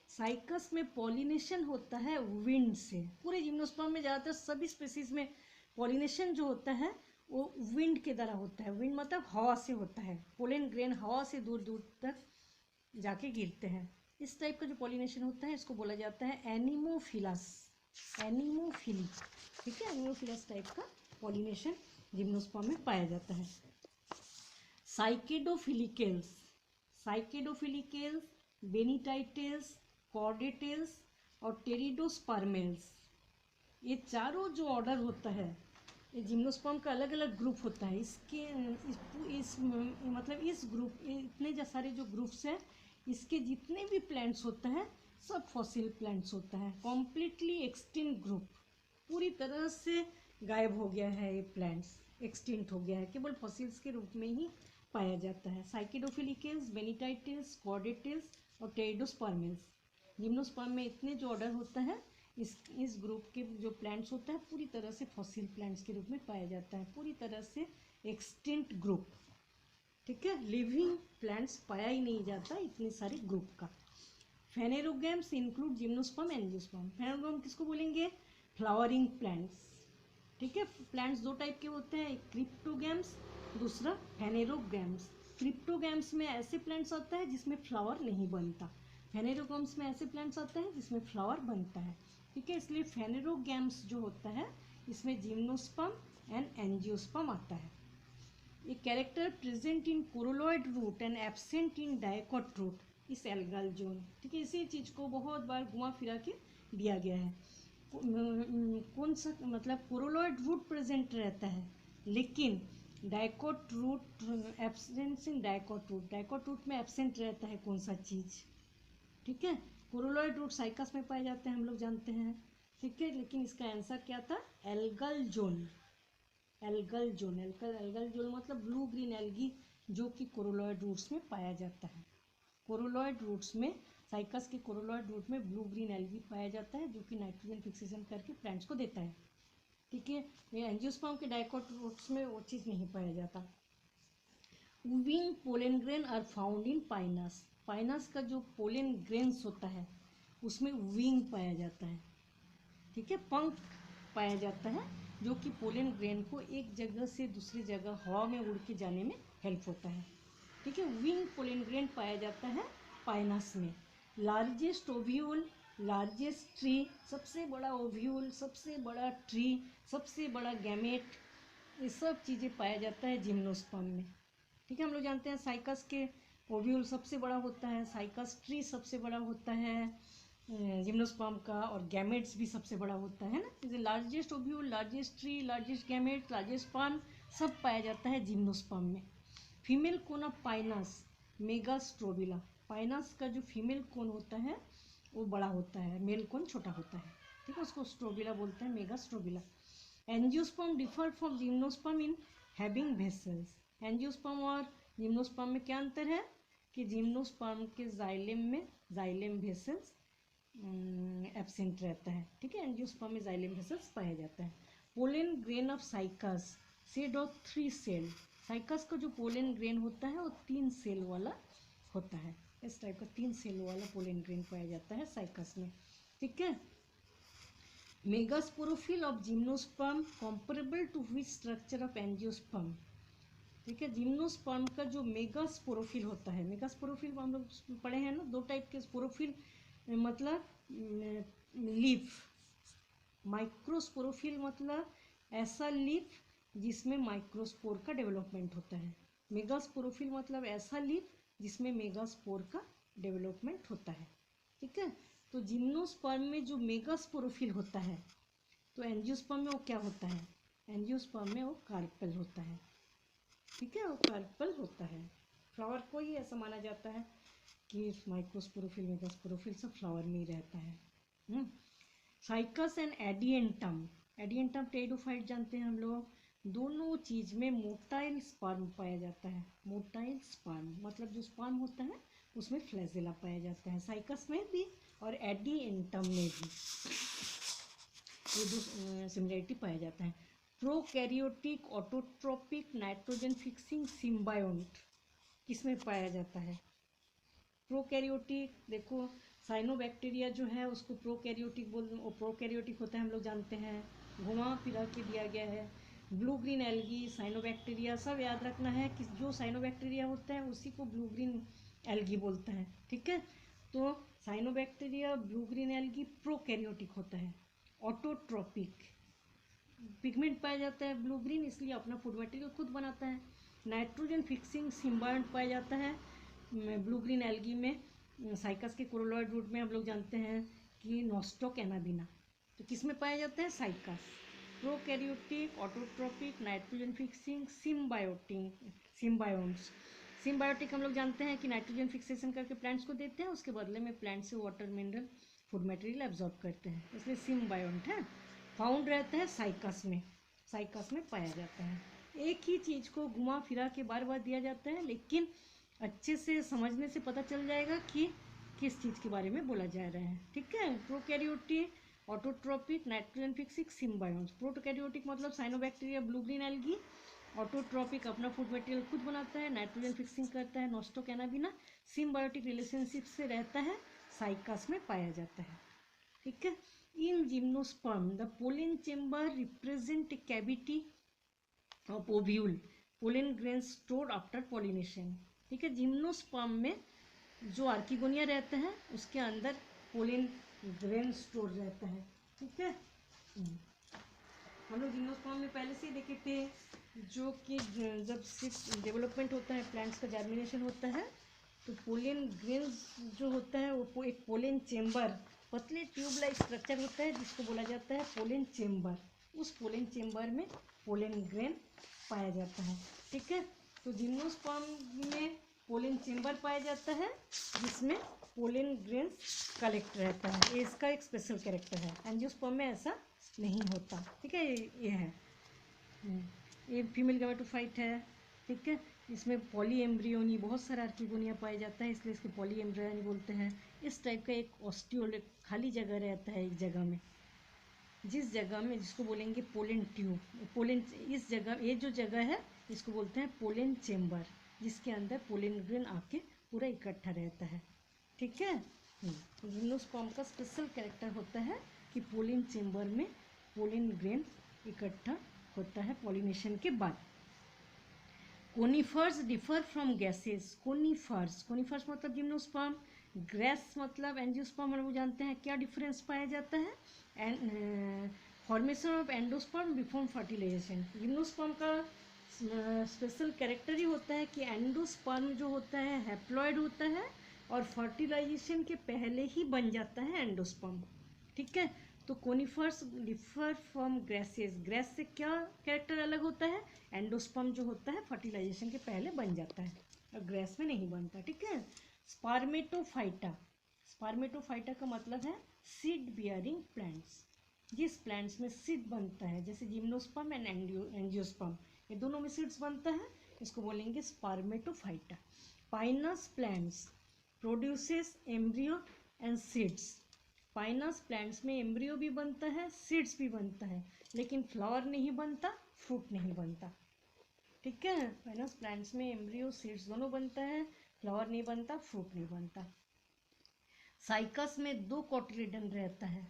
साइकस में पॉलिनेशन होता है विंड से। पूरे जिम्नोस्पर्म में ज़्यादातर सभी स्पीसीज में पॉलिनेशन जो होता है वो विंड के द्वारा होता है। विंड मतलब हवा से होता है। पोलन ग्रेन हवा से दूर दूर तक जाके गिरते हैं। इस टाइप का जो पॉलिनेशन होता है इसको बोला जाता है एनिमोफिलस, एनिमोफिली। ठीक है, एनिमोफिलस टाइप का पॉलिनेशन जिम्नोस्पर्म में पाया जाता है। साइकेडोफिलिकेल्स, साइकेडोफिलिकेल्स, बेनिटाइटेल्स, कॉर्डेटेल्स और टेरिडोस्पर्मेल्स, ये चारों जो ऑर्डर होता है ये जिम्नोस्पर्म का अलग अलग ग्रुप होता है। इसके मतलब इस ग्रुप, इतने सारे जो ग्रुप्स हैं इसके जितने भी प्लांट्स होता है सब फॉसिल प्लांट्स होता है। कॉम्प्लीटली एक्सटिंक्ट ग्रुप, पूरी तरह से गायब हो गया है ये प्लांट्स, एक्सटिंक्ट हो गया है, केवल फॉसिल्स के रूप में ही पाया जाता है। साइकेडोफिलिकेल्स, बेनिटाइटेल्स, कॉर्डेटेल्स और टेरिडोस्पर्मेल्स, जिम्नोस्पर्म में इतने जो ऑर्डर होता है इस ग्रुप के जो प्लांट्स होता है पूरी तरह से फॉसिल प्लांट्स के रूप में पाया जाता है, पूरी तरह से एक्सटिंक्ट ग्रुप। ठीक है, लिविंग प्लांट्स पाया ही नहीं जाता इतने सारे ग्रुप का। Phanerogams include gymnosperm, angiosperm. Phanerogam किसको बोलेंगे? Flowering plants. ठीक है, प्लांट्स दो टाइप के होते हैं, एक क्रिप्टोगैम्स, दूसरा फेनेरोगैम्स। क्रिप्टोगैम्स में ऐसे प्लांट्स आता है जिसमें फ्लावर नहीं बनता, फेनेरोगैम्स में ऐसे प्लांट्स आते हैं जिसमें फ्लावर बनता है। ठीक है, इसलिए फेनेरोगैम्स जो होता है इसमें जिम्नोस्पर्म एंड एंजियोस्पर्म आता है। A character present in corolloid root and absent in dicot root is algal zone। ठीक है, इसी चीज़ को बहुत बार घुमा फिरा के दिया गया है। कौन सा मतलब कोरोलॉइड रूट प्रेजेंट रहता है लेकिन dicot root absence in dicot root, dicot root में एब्सेंट रहता है कौन सा चीज़? ठीक है, कोरोलॉइड रूट साइकस में पाए जाते हैं, हम लोग जानते हैं। ठीक है, लेकिन इसका आंसर क्या था? Algal zone. Algal zone, algal zone मतलब ब्लू ग्रीन एल्गी जो कि कोरोलॉइड रूट्स में पाया जाता है। कोरोलॉइड रूट्स में, साइकस के कोरोलॉइड रूट में ब्लू ग्रीन एल्गी पाया जाता है जो कि नाइट्रोजन फिक्सेशन करके प्लांट्स को देता है। ठीक है, ये एंजियोस्पर्म के डाइकोट रूट्स में वो चीज़ नहीं पाया जाता। Wing pollen grain are found in pinus. Pinus का जो पोलन ग्रेन्स होता है उसमें विंग पाया जाता है। ठीक है, पंख पाया जाता है जो कि पोलन ग्रेन को एक जगह से दूसरी जगह हवा में उड़ के जाने में हेल्प होता है। ठीक है, विंग पोलन ग्रेन पाया जाता है पाइनस में। लार्जेस्ट ओव्यूल, लार्जेस्ट ट्री, सबसे बड़ा ओव्यूल, सबसे बड़ा ट्री, सबसे बड़ा गैमेट, ये सब चीज़ें पाया जाता है जिम्नोस्पर्म में। ठीक है, हम लोग जानते हैं साइकस के ओव्यूल सबसे बड़ा होता है, साइकस ट्री सबसे बड़ा होता है जिम्नोस्पर्म का, और गैमेट्स भी सबसे बड़ा होता है ना। जैसे largest ovule, largest tree, largest gamete, largest sperm सब पाया जाता है जिम्नोस्पर्म में। Female cone of Pinus megastrobila, Pinus का जो फीमेल कोन होता है वो बड़ा होता है, मेल कोन छोटा होता है। ठीक है, उसको स्ट्रोबिला बोलते हैं, megastrobila. Angiosperm differ from gymnosperm in having vessels. Angiosperm और जिम्नोस्पर्म में क्या अंतर है कि जिम्नोस्पर्म के जाइलेम में जाइलेम वेसल्स एब्सेंट रहता है। ठीक है, एंजियोस्पर्म में जाइलेम वेसल्स पाया जाता है। Pollen grain of cycas said of 3 cell, cycas का जो पोलन ग्रेन होता है वो 3 सेल वाला होता है। इस टाइप का 3 सेल वाला पोलन ग्रेन पाया जाता है साइकस में। ठीक है, megasporophyll of gymnosperm comparable to which structure of angiosperm. ठीक है, जिम्नोस्पर्म का जो मेगास्पोरोफिल होता है, मेगास्पोरोफिल हम लोग पढ़े हैं ना, दो टाइप के स्पोरोफिल मतलब लीफ, माइक्रोस्पोरोफिल मतलब ऐसा लीफ जिसमें माइक्रोस्पोर का डेवलपमेंट होता है। मेगास्पोरोफिल मतलब ऐसा लीफ जिसमें मेगास्पोर का डेवलपमेंट होता है। ठीक है, तो जिम्नोस्पर्म में जो मेगास्पोरोफिल होता है, तो एंजियोस्पर्म में वो क्या होता है, एंजियोस्पर्म में वो कार्पल होता है। ठीक है, वो कार्पल होता है। फ्लावर को ही ऐसा माना जाता है कि माइक्रोस्पोरोफिल मेगास्पोरोफिल सब फ्लावर में ही रहता है। साइकस एंड एडिएंटम, एडिएंटम टेरिडोफाइट जानते हैं हम लोग। दोनों चीज में मोटाइल स्पर्म पाया जाता है। मोटाइल स्पर्म मतलब जो स्पर्म होता है उसमें फ्लैजेला पाया जाता है, साइकस में भी और एडिएंटम में भी ये दो सिमिलरिटी पाया जाता है। प्रोकैरियोटिक, ऑटोट्रोपिक, नाइट्रोजन फिक्सिंग, सिम्बायोंट किसमें पाया जाता है? प्रोकैरियोटिक, देखो साइनोबैक्टीरिया जो है उसको प्रोकैरियोटिक प्रोकैरियोटिक होता है, हम लोग जानते हैं, घुमा फिरा के दिया गया है। ब्लू ग्रीन एल्गी, साइनोबैक्टीरिया, सब याद रखना है कि जो साइनोबैक्टीरिया होता है उसी को ब्लू ग्रीन एल्गी बोलते हैं। ठीक है, तो cyanobacteria, blue green algae prokaryotic होता है। ऑटोट्रोपिक, पिगमेंट पाया जाता है ब्लू ग्रीन, इसलिए अपना फूड मटेरियल खुद बनाता है। नाइट्रोजन फिक्सिंग सिम्बायोंट पाया जाता है ब्लू ग्रीन एल्गी में। साइकस के कोरोलॉइड रूट में हम लोग जानते हैं कि नॉस्टॉक एनाबिना, तो किस में पाया जाता है? Cycas. Prokaryotic, autotrophic, nitrogen fixing, symbiotic, symbionts. Symbiotic हम लोग जानते हैं कि नाइट्रोजन फिक्सेशन करके प्लांट्स को देते हैं, उसके बदले में प्लांट से water mineral food material absorb करते हैं, इसलिए सिम्बायोंट है। फाउंड रहता है साइकस में, साइकस में पाया जाता है। एक ही चीज़ को घुमा फिरा के बार बार दिया जाता है, लेकिन अच्छे से समझने से पता चल जाएगा कि किस चीज़ के बारे में बोला जा रहा है। ठीक है, prokaryotic, autotrophic, nitrogen fixing, symbionts. Prokaryotic मतलब cyanobacteria, blue green algae. Autotrophic अपना फूड मटेरियल खुद बनाता है, नाइट्रोजन फिक्सिंग करता है, नॉस्टॉक एनाबिना। सिम्बायोटिक रिलेशनशिप से रहता है, साइकस में पाया जाता है। ठीक है, in gymnosperm the pollen chamber represent cavity of ovule, pollen grain stored after pollination. ठीक है, जिम्नोस्पर्म में जो आर्किगोनिया रहता है उसके अंदर पोलन ग्रेन स्टोर रहता है। ठीक है, हम लोग जिम्नोस्पर्म में पहले से ही देखे थे, जो कि जब सिर्फ डेवलपमेंट होता है, प्लांट्स का जर्मिनेशन होता है, तो पोलन ग्रेन्स जो होता है वो एक पोलन चेम्बर, पतले ट्यूब लाइक स्ट्रक्चर होता है जिसको बोला जाता है पोलन चेम्बर। उस पोलन चेम्बर में पोलन ग्रेन पाया जाता है। ठीक है, तो जिम्नोस्पर्म में पोलन चेम्बर पाया जाता है जिसमें पोलन ग्रेन्स कलेक्ट रहता है, ये इसका एक स्पेशल कैरेक्टर है। एंजियोस्पर्म में ऐसा नहीं होता। ठीक है, ये है, ये फीमेल गैमेटोफाइट है। ठीक है, इसमें पॉली एम्ब्रियोनी, बहुत सारा आर्किगोनिया पाया जाता है, इसलिए इसको पॉली एम्ब्रियोनी बोलते हैं। इस टाइप का एक ऑस्टियोल खाली जगह रहता है एक जगह में, जिस जगह में जिसको बोलेंगे पोलन ट्यूब, पोलन, इस जगह, ये जो जगह है इसको बोलते हैं पोलन चेम्बर, जिसके अंदर पोलन ग्रेन आके पूरा इकट्ठा रहता है। ठीक है, जिम्नोस्पर्म का स्पेशल कैरेक्टर होता है कि पोलन चेम्बर में पोलन ग्रेन इकट्ठा होता है पॉलिनेशन के बाद। Conifers differ from grasses, conifers, conifers मतलब जिम्नोस्पर्म, ग्रेस मतलब एंजियोस्पर्म, हम लोग जानते हैं क्या डिफरेंस पाया जाता है, and formation of endosperm before fertilization. Gymnosperm का स्पेशल कैरेक्टर ही होता है कि एंडोस्पर्म जो होता है हैप्लॉइड होता है और फर्टिलाइजेशन के पहले ही बन जाता है एंडोस्पर्म। ठीक है, तो conifers differ from graces, grace से क्या कैरेक्टर अलग होता है, एंडोस्पर्म जो होता है फर्टिलाइजेशन के पहले बन जाता है और ग्रेस में नहीं बनता। ठीक है, स्पर्मेटोफाइटा, स्पर्मेटोफाइटा का मतलब है सीड बियरिंग प्लांट्स, जिस प्लांट्स में सीड बनता है, जैसे जिम्नोस्पर्म एंड एंजियोस्पर्म, ये दोनों में सीड्स बनता है, इसको बोलेंगे Spermatophyta. Pinus plants produces embryo and seeds, Pinus plants में एम्ब्रियो भी बनता है, सीड्स भी बनता है, लेकिन फ्लावर नहीं बनता, फ्रूट नहीं बनता। ठीक है, पाइनस प्लांट्स में एम्ब्रियो सीड्स दोनों बनता है, फ्लावर नहीं बनता, फ्रूट नहीं बनता। साइकस में 2 कोटिलिडन रहता है,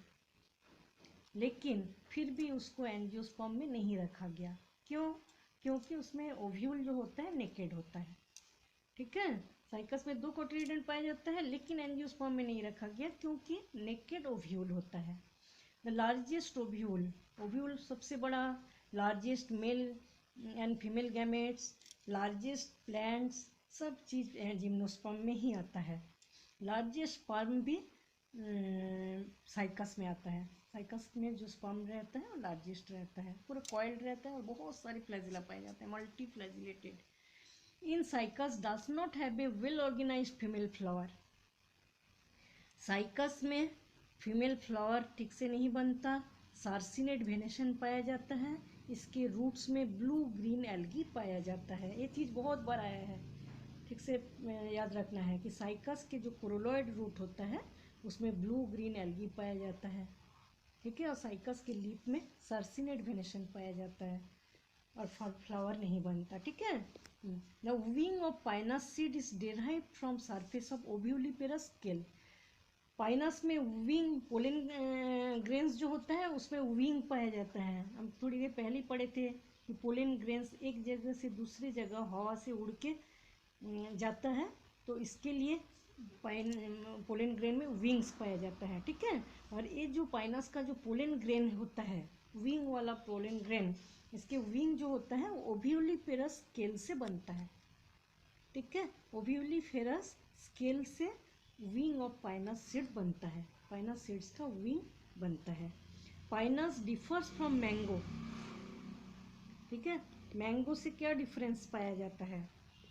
लेकिन फिर भी उसको एंजियोस्पर्म में नहीं रखा गया। क्यों? क्योंकि उसमें ओव्यूल जो होता है नेकेड होता है। ठीक है, साइकस में 2 कोटिलिडन पाया जाता है, लेकिन एंजियोस्पर्म में नहीं रखा गया क्योंकि नेकेड ओव्यूल होता है। द लार्जेस्ट ओव्यूल, ओव्यूल सबसे बड़ा, largest mail and female gametes, largest plants, सब चीज़ जिम्नोस्पर्म में ही आता है। लार्जेस्ट स्पर्म भी साइकस में आता है। साइकस में जो स्पर्म रहता है वो लार्जेस्ट रहता है, पूरा कॉइल्ड रहता है और बहुत सारे फ्लैजिला पाए जाते हैं, multi flagellated. In cycas does not have a well organized female flower. Cycas में फीमेल फ्लावर ठीक से नहीं बनता, सार्सिनेट वेनेशन पाया जाता है, इसके रूट्स में ब्लू ग्रीन एल्गी पाया जाता है। ये चीज़ बहुत बार आया है, ठीक से याद रखना है कि साइकस के जो कोरोलॉइड रूट होता है उसमें ब्लू ग्रीन एल्गी पाया जाता है, ठीक है। और साइकस के लीफ में सार्सिनेट वेनेशन पाया जाता है और फ्लावर नहीं बनता, ठीक है। The wing of Pinus seed is derived from surface of ovuliferous scale. Pinus में विंग, पोलन ग्रेन्स जो होता है उसमें विंग पाया जाता है। हम थोड़ी देर पहले पढ़े थे कि पोलन ग्रेन्स एक जगह से दूसरी जगह हवा से उड़ के जाता है, तो इसके लिए पोलन ग्रेन में विंग्स पाया जाता है, ठीक है। और ये जो पाइनस का जो पोलन ग्रेन होता है, विंग वाला पोलन ग्रेन, इसके विंग जो होता है वो ओव्यूलिफेरस स्केल से बनता है, ठीक है। ओव्यूलिफेरस स्केल से विंग ऑफ पाइनस सीड बनता है, पाइनस सीड्स का विंग बनता है। पाइनस डिफर्स फ्रॉम मैंगो, ठीक है। मैंगो से क्या डिफरेंस पाया जाता है?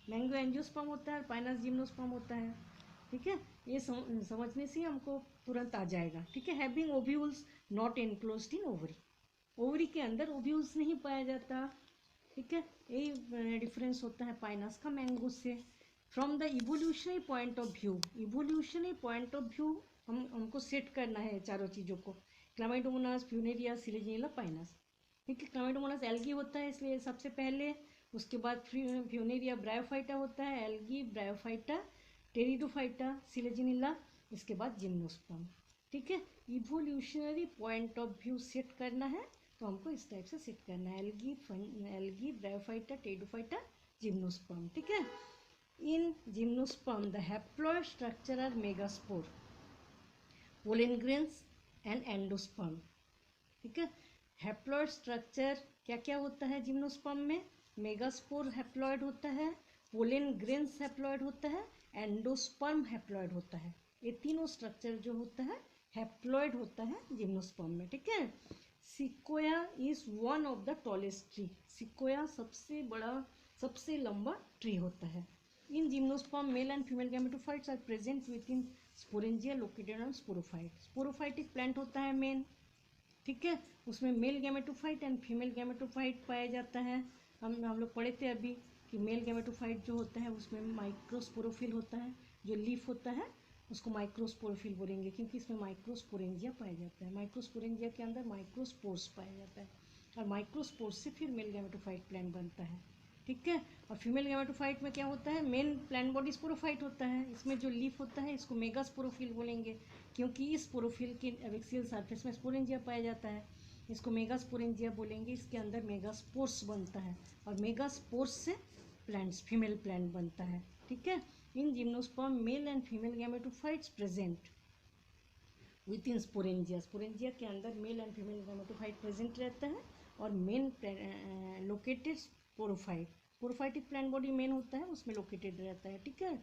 मैंगो एंजियोस्पर्म होता है और पाइनस जिम्नोस्पर्म होता है, ठीक है। ये समझने से हमको तुरंत आ जाएगा, ठीक है। Having ovules not enclosed in ovary, ovary के अंदर ओव्यूल्स नहीं पाया जाता, ठीक है। यही डिफरेंस होता है पाइनस का मैंगो से। From the evolutionary point of view, evolutionary point of view हमको सेट करना है चारों चीज़ों को, क्लामाइडोमोनास, फ्यूनेरिया, सिलेजिनिला, पाइनस, ठीक है। क्लामाइडोमोनास एल्गी होता है इसलिए सबसे पहले, उसके बाद फ्यूनेरिया ब्रायोफाइटा होता है, एल्गी, ब्रायोफाइटा, टेरिडोफाइटा, सिलेजिनिला, इसके बाद जिम्नोस्पर्म, ठीक है। Evolutionary point of view set करना है तो हमको इस टाइप से सेट करना है, एल्गी, ब्रायोफाइटा, टेरिडोफाइटा, जिम्नोस्पर्म, ठीक है। In gymnosperm the haploid structure are megaspore, pollen grains and endosperm, ठीक है। हैप्लॉइड स्ट्रक्चर क्या क्या होता है जिम्नोस्पर्म में? मेगास्पोर हैप्लॉइड होता है, पोलन ग्रेन्स हैप्लॉइड होता है, एंडोस्पर्म हैप्लॉइड होता है। ये तीनों स्ट्रक्चर जो होता है हैप्लॉइड होता है जिम्नोस्पर्म में, ठीक है। Sequoia is one of the tallest tree, Sequoia सबसे बड़ा, सबसे लंबा ट्री होता है। In gymnosperm male and female gametophytes are present within sporangia located on sporophyte. Sporophytic plant होता है मेन, ठीक है। उसमें male gametophyte and female gametophyte पाया जाता है। हम लोग पढ़े थे अभी कि मेल गैमेटोफाइट जो होता है उसमें माइक्रोस्पोरोफिल होता है, जो लीफ होता है उसको माइक्रोस्पोरोफिल बोलेंगे क्योंकि इसमें माइक्रोस्पोरेंजिया पाया जाता है। माइक्रोस्पोरेंजिया के अंदर माइक्रोस्पोर्स पाया जाता है और माइक्रोस्पोर्स से फिर मेल गैमेटोफाइट प्लांट बनता है, ठीक है। और फीमेल गैमेटोफाइट में क्या होता है? मेन प्लांट बॉडी स्पोरोफाइट होता है, इसमें जो लीफ होता है इसको मेगास्पोरोफिल बोलेंगे क्योंकि इस स्पोरोफिल के एबैक्सियल सरफेस में स्पोरेंजिया पाया जाता है, इसको मेगास्पोरेंजिया बोलेंगे। इसके अंदर मेगास्पोर्स बनता है और मेगास्पोर्स से प्लांट्स, फीमेल प्लांट बनता है, ठीक है। In gymnosperm male and female gametophytes present within sporangia, sporangia के अंदर mail and female gametophyte present रहता है और main located sporophyte, sporophytic plant body main होता है उसमें लोकेटेड रहता है, ठीक है।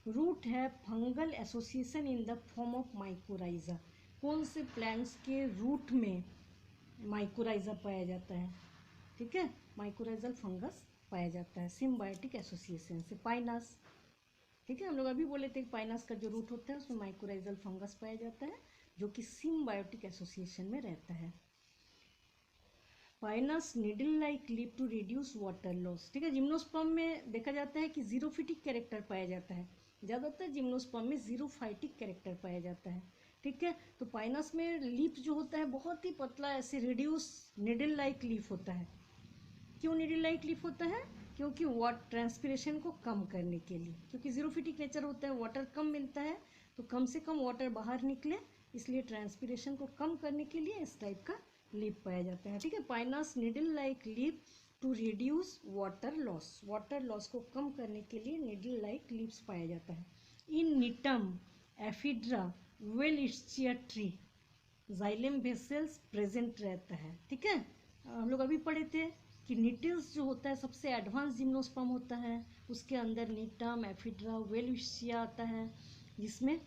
रूट है fungal association in the form of mycorrhiza, कौन से प्लांट्स के रूट में माइकोराइजा पाया जाता है, ठीक है। माइकोराइजल फंगस पाया जाता है सिम्बायोटिक एसोसिएशन से। पाइनस, ठीक है, हम लोग अभी बोले थे कि पाइनस का जो रूट होता है उसमें माइकोराइजल फंगस पाया जाता है जो कि सिम्बायोटिक एसोसिएशन में रहता है। Pinus needle like leaf to reduce water loss, ठीक है। जिम्नोस्पर्म में देखा जाता है कि जीरोफिटिक कैरेक्टर पाया जाता है, ज़्यादातर जिम्नोस्पर्म में जीरोफाइटिक कैरेक्टर पाया जाता है, ठीक है। तो पाइनस में लीफ जो होता है बहुत ही पतला, ऐसे रिड्यूस नीडल लाइक लीफ होता है। क्यों नीडल लाइक लीफ होता है? क्योंकि वाटर ट्रांसपिरेशन को कम करने के लिए, क्योंकि जीरोफिटिक नेचर होता है, वाटर कम मिलता है तो कम से कम वाटर बाहर निकले, इसलिए ट्रांसपिरेशन को कम करने के लिए इस टाइप का लीफ पाया जाता है, ठीक है। Pinus needle like leaf to reduce water loss, water loss को कम करने के लिए नीडल लाइक लीव्स पाया जाता है। In Gnetum Ephedra Welwitschia tree, xylem vessels present रहता है। ठीक है, हम लोग अभी पढ़े थे कि निटिल्स जो होता है सबसे एडवांस जिम्नोस्पर्म होता है, उसके अंदर नीटम, एफिड्रा, वेलविशिया आता है, जिसमें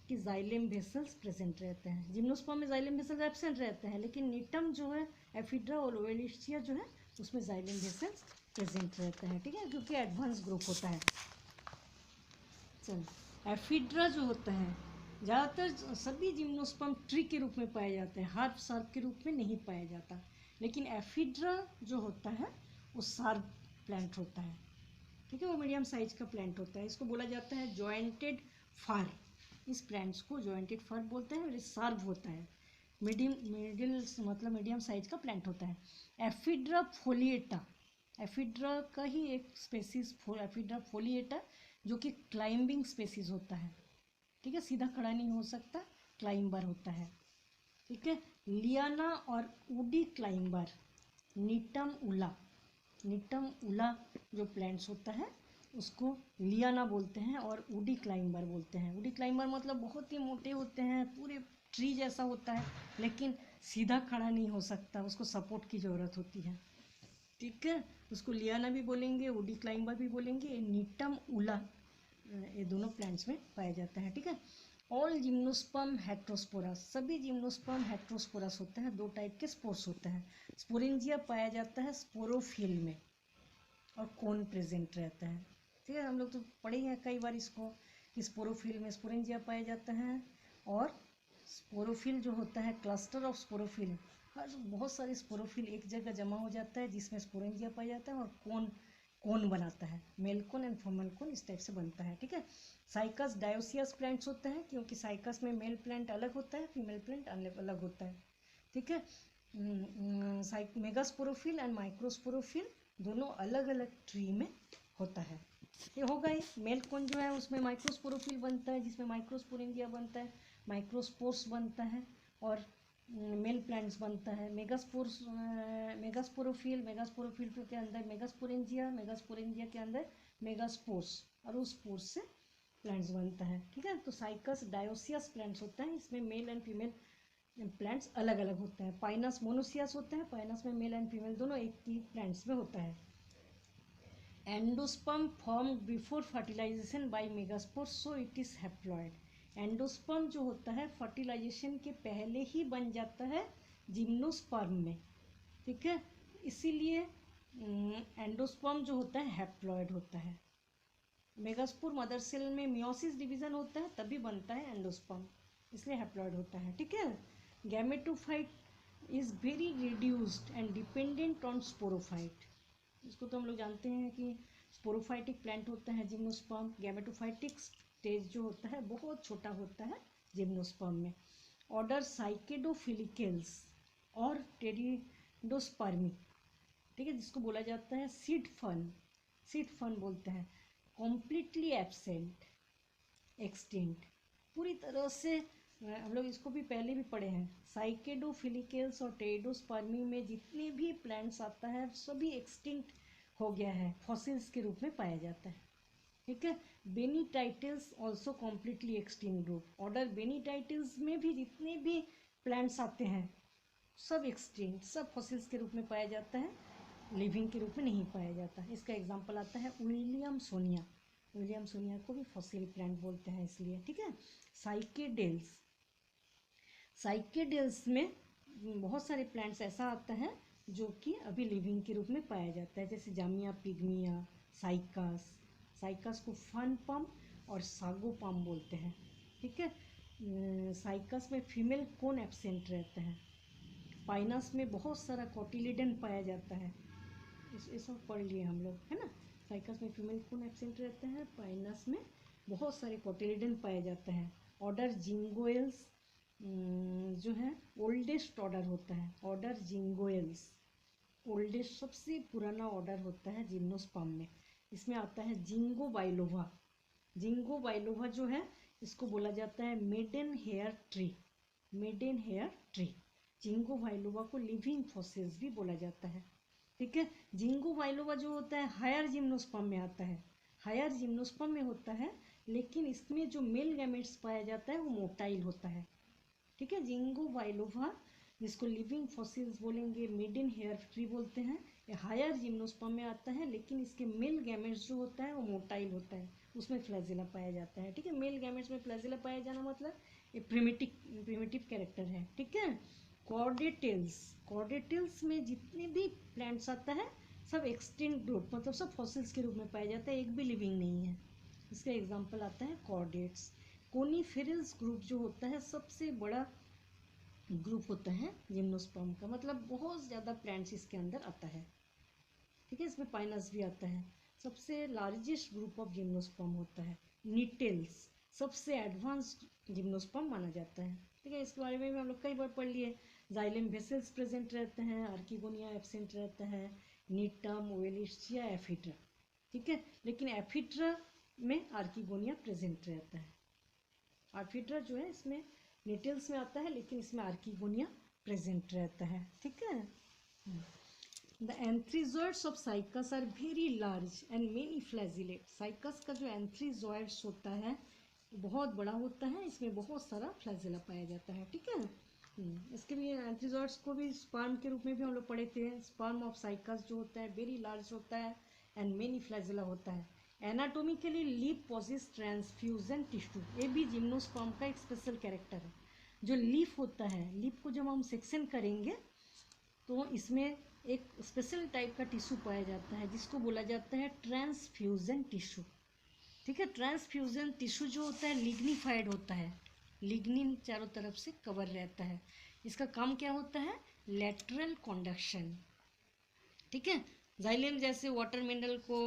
कि जाइलम वेसल्स प्रेजेंट रहते हैं। जिम्नोस्पर्म में जाइलम वेसल्स एब्सेंट रहते हैं, लेकिन नीटम जो है, एफिड्रा और वेलविशिया जो है उसमें जाइलम वेसल्स प्रेजेंट रहते हैं। ठीक है, क्योंकि एडवांस ग्रुप होता है। चल, एफिड्रा जो होता है ज़्यादातर सभी जिम्नोस्पर्म ट्री के रूप में पाए जाते हैं, हार्प सार्प के रूप में नहीं पाया जाता। लेकिन एफिड्रा जो होता है वो सार्प प्लांट होता है। ठीक है, वो मीडियम साइज का प्लांट होता है। इसको बोला जाता है जॉइंटेड फर। इस प्लांट्स को जॉइंटेड फर बोलते हैं और ये सार्प होता है। मिडिल मतलब मीडियम साइज का प्लांट होता है। एफिड्रा फोलिएटा, एफिड्रा का ही एक स्पेसीज एफिड्रा फोलिएटा, जो कि क्लाइंबिंग स्पेसीज होता है। ठीक है, सीधा खड़ा नहीं हो सकता, क्लाइंबर होता है। ठीक है, लियाना और उडी क्लाइंबर, नीटम उला, नीटम उला जो प्लांट्स होता है उसको लियाना बोलते हैं और उडी क्लाइंबर बोलते हैं। उडी क्लाइंबर मतलब बहुत ही मोटे होते हैं, पूरे ट्री जैसा होता है, लेकिन सीधा खड़ा नहीं हो सकता, उसको सपोर्ट की ज़रूरत होती है। ठीक है, उसको लियाना भी बोलेंगे, उडी क्लाइंबर भी बोलेंगे। नीटम उला ये दोनों प्लांट्स में पाया जाता है। ठीक है, ऑल जिम्नोस्पर्म हेट्रोस्पोरस, सभी जिम्नोस्पर्म हेट्रोस्पोरस होते हैं। दो टाइप के स्पोर्स होते हैं। स्पोरेंजिया पाया जाता है स्पोरोफिल में और कोन प्रेजेंट रहता है। ठीक है, हम लोग तो पढ़े हैं कई बार इसको कि स्पोरोफिल में स्पोरेंजिया पाया जाता है, और स्पोरोफिल जो होता है क्लस्टर ऑफ स्पोरोफिल, बहुत सारे स्पोरोफिल एक जगह जमा हो जाता है जिसमें स्पोरेंजिया पाया जाता है, और कोन कोन बनाता है, मेल कोन एंड फीमेल कोन इस टाइप से बनता है। ठीक है, साइकस डायोसियस प्लांट्स होता है, क्योंकि साइकस में मेल प्लांट अलग होता है, फीमेल प्लांट अलग होता है। ठीक है, मेगास्पोरोफिल एंड माइक्रोस्पोरोफिल दोनों अलग अलग ट्री में होता है। ये हो गई। मेल कोन जो है उसमें माइक्रोस्पोरोफिल बनता है, जिसमें माइक्रोस्पोरेंजिया बनता है, माइक्रोस्पोर्स बनता है, और मेल प्लांट्स बनता है। मेगास्पोरोफिल के अंदर मेगास्पोरेंजिया के अंदर मेगास्पोर्स, और उस स्पोर्स से प्लांट्स बनता है। ठीक है, तो साइकस डायोसियस प्लांट्स होता है, इसमें मेल एंड फीमेल प्लांट्स अलग अलग होते हैं। पाइनस मोनोसियस होता है, पाइनस में मेल एंड फीमेल दोनों एक ही प्लांट्स में होता है। Endosperm formed before fertilization by megaspore, so it is haploid. Endosperm जो होता है फर्टिलाइजेशन के पहले ही बन जाता है जिम्नोस्पर्म में। ठीक है, इसीलिए एंडोस्पर्म जो होता है हैप्लॉइड होता है। मेगास्पोर मदर सेल में मियोसिस डिवीजन होता है तभी बनता है एंडोस्पर्म, इसलिए हैप्लॉइड होता है। ठीक है, gametophyte is very reduced and dependent on sporophyte. इसको तो हम लोग जानते हैं कि स्पोरोफाइटिक प्लांट होता है जिम्नोस्पर्म। गैमेटोफाइटिक स्टेज जो होता है बहुत छोटा होता है जिम्नोस्पर्म में। ऑर्डर साइकेडोफिलिकल्स और टेरिडोस्पर्मी, ठीक है, जिसको बोला जाता है सीड फन बोलते हैं, कॉम्प्लीटली एब्सेंट, एक्सटिंक्ट, पूरी तरह से। हम लोग इसको भी पहले भी पढ़े हैं। साइकेडोफिलिकल्स और टेरिडोस्पर्मी में जितने भी प्लांट्स आता है सभी एक्सटिंक्ट हो गया है, फॉसिल्स के रूप में पाया जाता है। ठीक है, Bennettitales also completely extinct group. Order Bennettitales में भी जितने भी प्लांट्स आते हैं सब एक्सटिंक्ट, सब फॉसिल्स के रूप में पाया जाता है, लिविंग के रूप में नहीं पाया जाता। इसका एग्जाम्पल आता है विलियम सोनिया। विलियम सोनिया को भी फॉसिल प्लांट बोलते हैं इसलिए। ठीक है, साइकेडेल्स में बहुत सारे प्लांट्स ऐसा आता है जो कि अभी लिविंग के रूप में पाया जाता है, जैसे जामिया पिग्मिया, साइकस को फन पम और सागो पम बोलते हैं। ठीक है, साइकस में फीमेल कोन एब्सेंट रहता है। पाइनस में बहुत सारा कोटिलिडन पाया जाता है, ये सब पढ़ लिए हम लोग, है ना। साइकस में फीमेल कोन एब्सेंट रहते हैं, पाइनस में बहुत सारे कोटिलिडन पाया जाता है। ऑर्डर जिंगोएल्स जो है ओल्डेस्ट ऑर्डर होता है। ऑर्डर जिंगोएल्स ओल्डेस्ट, सबसे पुराना ऑर्डर होता है जिम्नोस्पर्म में। इसमें आता है जिंगो बाइलोवा। जिंगो बाइलोवा जो है इसको बोला जाता है मेडन हेयर ट्री। जिंगो बाइलोवा को लिविंग फॉसिल्स भी बोला जाता है। ठीक है, जिंगो बाइलोवा जो होता है हायर जिम्नोस्पर्म में आता है, हायर जिम्नोस्पर्म में होता है, लेकिन इसमें जो मेल गैमेट्स पाया जाता है वो मोटाइल होता है। ठीक है। जिंगो बाइलोवा जिसको लिविंग फॉसिल्स बोलेंगे, मेडन हेयर ट्री बोलते हैं, ये हायर जिम्नोस्पर्म में आता है, लेकिन इसके मेल गैमेट्स जो होता है वो मोटाइल होता है, उसमें फ्लैजिला पाया जाता है। ठीक है, मेल गैमेट्स में फ्लैजिला पाया जाना मतलब ये प्रिमिटिव कैरेक्टर है। ठीक है। कॉर्डेटेल्स में जितने भी प्लांट्स आता है सब एक्सटिंक्ट ग्रुप, मतलब सब फॉसिल्स के रूप में पाया जाता है, एक भी लिविंग नहीं है। इसका एग्जाम्पल आता है कॉर्डेट्स। कोनीफेरस ग्रुप जो होता है सबसे बड़ा ग्रुप होता है जिम्नोस्पर्म का, मतलब बहुत ज़्यादा प्लांट्स इसके अंदर आता है। ठीक है, इसमें पाइनस भी आता है। सबसे लार्जेस्ट ग्रुप ऑफ जिम्नोस्पर्म होता है। निटेल्स सबसे एडवांस्ड जिम्नोस्पर्म माना जाता है। ठीक है, इसके बारे में भी हम लोग कई बार पढ़ लिए। जाइलम वेसल्स प्रेजेंट रहते हैं, आर्किगोनिया एब्सेंट रहता है, नीटम, ओवेलिस्टिया, एफिड्रा। ठीक है, लेकिन एफिड्रा में आर्किगोनिया प्रेजेंट रहता है। एफिड्रा जो है इसमें निटेल्स में आता है, लेकिन इसमें आर्किगोनिया प्रेजेंट रहता है। ठीक है। The antherozoids of Cycas are very large and many flagellate. Cycas का जो एंथ्रीजॉइड्स होता है बहुत बड़ा होता है, इसमें बहुत सारा फ्लैजिला पाया जाता है। ठीक है। इसके भी एंथ्रीजॉइड्स को भी स्पर्म के रूप में भी हम लोग पढ़े थे। स्पर्म ऑफ साइकस जो होता है वेरी लार्ज होता है एंड मेनी फ्लैजिला होता है। Anatomically leaf possesses transfusion tissue, ये भी जिम्नोस्पर्म का एक स्पेशल कैरेक्टर है। जो लीफ होता है, लीफ को जब हम सेक्शन करेंगे तो इसमें एक स्पेशल टाइप का टिश्यू पाया जाता है जिसको बोला जाता है ट्रांसफ्यूजन टिश्यू। ठीक है, ट्रांसफ्यूजन टिश्यू जो होता है लिग्निफाइड होता है, लिग्निन चारों तरफ से कवर रहता है। इसका काम क्या होता है? Lateral conduction. ठीक है, जाइलेम जैसे वाटर मिनरल को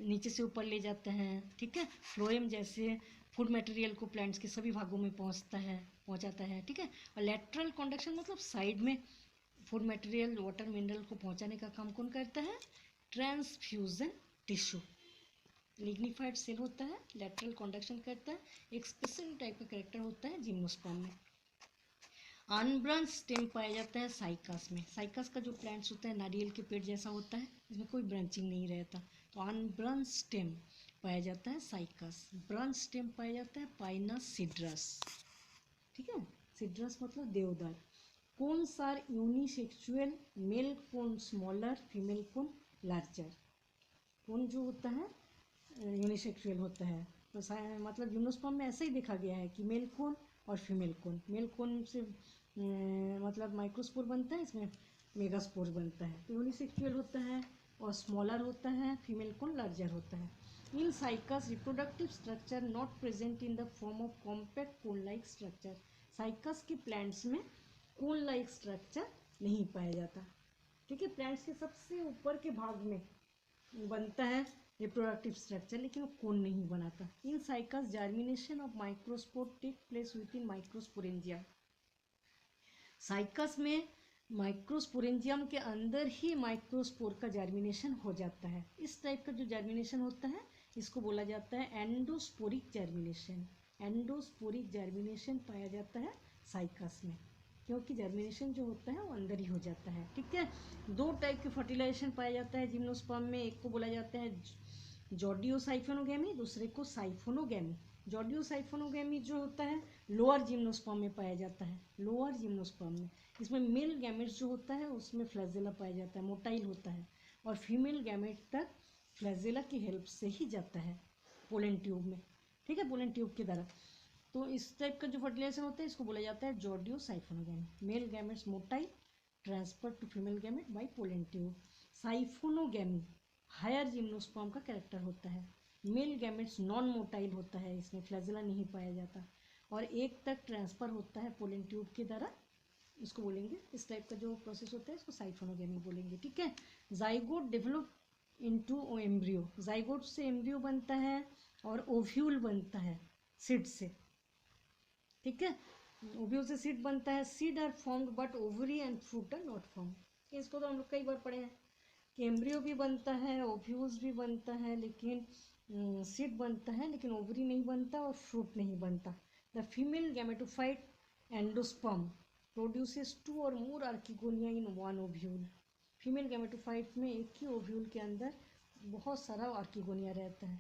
नीचे से ऊपर ले जाते हैं। ठीक है, फ्लोएम जैसे फूड मटेरियल को प्लांट्स के सभी भागों में पहुंचाता है। ठीक है, और लेटरल कंडक्शन मतलब साइड में फूड मटेरियल वाटर मिनरल को पहुंचाने का काम कौन करता है? Transfusion tissue. लिग्निफाइड सेल होता है, लेटरल कंडक्शन करता है, एक स्पेशल टाइप का कैरेक्टर होता है जिम्नोस्पर्म में। अनब्रांच स्टेम पाया जाता है साइकस में। साइकस का जो प्लांट्स होता है नारियल के पेड़ जैसा होता है, इसमें कोई ब्रांचिंग नहीं रहता, तो अनब्रांच स्टेम पाया जाता है साइकस। ब्रांच स्टेम पाया जाता है पाइनस सिड्रस। ठीक है, सिड्रस मतलब देवदार। Cones are unisexual, male cone smaller, female cone larger. Cone जो होता है यूनिसेक्सुअल होता है, तो मतलब जिम्नोस्पर्म में ऐसा ही देखा गया है कि मेल कोन और फीमेल कोन। मेल कोन से मतलब माइक्रोस्पोर बनता है, इसमें मेगास्पोर बनता है, तो यूनिसेक्सुअल होता है और स्मॉलर होता है, फीमेल कोन लार्जर होता है। इन cycas reproductive structure not present in the form of compact cone like structure. Cycas के प्लांट्स में कोन लाइक स्ट्रक्चर नहीं पाया जाता। ठीक है, प्लांट्स के सबसे ऊपर के भाग में बनता है रिप्रोडक्टिव स्ट्रक्चर, लेकिन वो कोन नहीं बनाता। In cycas germination of microspore take place within microsporangium. Cycas में माइक्रोस्पोरेंजियम के अंदर ही माइक्रोस्पोर का जर्मिनेशन हो जाता है। इस टाइप का जो जर्मिनेशन होता है इसको बोला जाता है एंडोस्पोरिक जर्मिनेशन। एंडोस्पोरिक जर्मिनेशन पाया जाता है साइकस में, क्योंकि जर्मिनेशन जो होता है वो अंदर ही हो जाता है। ठीक है, दो टाइप के फर्टिलाइजेशन पाया जाता है जिम्नोस्पर्म में। एक को बोला जाता है जॉडियोसाइफोनोगैमी, दूसरे को साइफोनोगैमी। जॉडियोसाइफोनोगैमी जो होता है लोअर जिम्नोस्पर्म में पाया जाता है, लोअर जिम्नोस्पर्म में। इसमें मेल गैमेट्स जो होता है उसमें फ्लैजिला पाया जाता है, मोटाइल होता है, और फीमेल गैमेट तक फ्लैजिला की हेल्प से ही जाता है पोलन ट्यूब में। ठीक है, पोलन ट्यूब की तरह। तो इस टाइप का जो फर्टिलाइजेशन होता है इसको बोला जाता है zoidiosiphonogamy. Male gametes motile, transfer to female gamete by pollen tube. Siphonogamy higher gymnosperm का कैरेक्टर होता है। मेल गैमेट्स नॉन मोटाइल होता है, इसमें फ्लैजिला नहीं पाया जाता, और एक तक ट्रांसफर होता है पोलन ट्यूब के द्वारा, इसको बोलेंगे। इस टाइप का जो प्रोसेस होता है इसको साइफोनोगैमी बोलेंगे। ठीक है, zygote develop into embryo. Zygote से एम्ब्रियो बनता है और ओव्यूल बनता है सीड से। ठीक है, ओव्यूल से सीड बनता है। Seed are formed but ovary and fruit are not formed. इसको तो हम लोग कई बार पढ़े हैं कि एम्ब्रियो भी बनता है, ओव्यूल्स भी बनता है, लेकिन सीड बनता है, लेकिन ओवरी नहीं बनता और फ्रूट नहीं बनता। The female gametophyte endosperm produces 2 or more archegonia in one ovule. Female gametophyte में एक ही ओव्यूल के अंदर बहुत सारा आर्किगोनिया रहता है।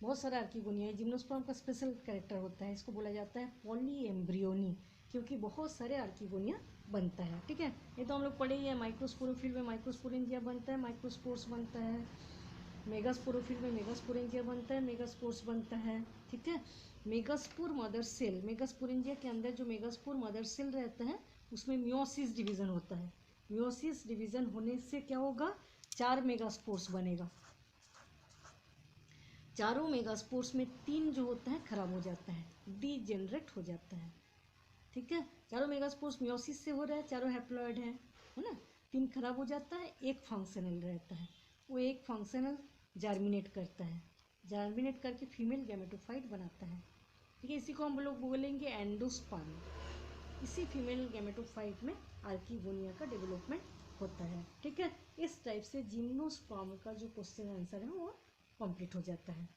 बहुत सारा आर्किगोनिया है। जिम्नोस्पर्म का स्पेशल कैरेक्टर होता है, इसको बोला जाता है पॉली एम्ब्रियोनी, क्योंकि बहुत सारे आर्किगोनिया बनता है। ठीक है, ये तो हम लोग पढ़े ही है। माइक्रोस्पोरोफिल में माइक्रोस्पोरेंजिया बनता है, माइक्रोस्पोर्स बनता है। मेगास्पोरोफिल में मेगास्पोरेंजिया बनता है, मेगास्पोर्स बनता है। ठीक है, मेगास्पोर मदर सेल, मेगास्पोरेंजिया के अंदर जो मेगास्पोर मदर सेल रहता है उसमें मियोसिस डिवीजन होता है। मियोसिस डिवीजन होने से क्या होगा, 4 मेगास्पोर्स बनेगा। चारों मेगास्पोर्स में 3 जो होता है खराब हो जाता है, डीजेनरेट हो जाता है। ठीक है, चारों मेगास्पोर्स मियोसिस से हो रहा है, चारों हैप्लॉइड है ना। 3 खराब हो जाता है, एक फंक्शनल रहता है। वो एक फंक्शनल जार्मिनेट करता है, जार्मिनेट करके फीमेल गैमेटोफाइट बनाता है। ठीक है, इसी को हम लोग बोलेंगे एंडोस्पर्म। इसी फीमेल गैमेटोफाइट में आर्किगोनिया का डेवलपमेंट होता है। ठीक है, इस टाइप से जिम्नोस्पर्म का जो क्वेश्चन आंसर है वो कंप्लीट हो जाता है।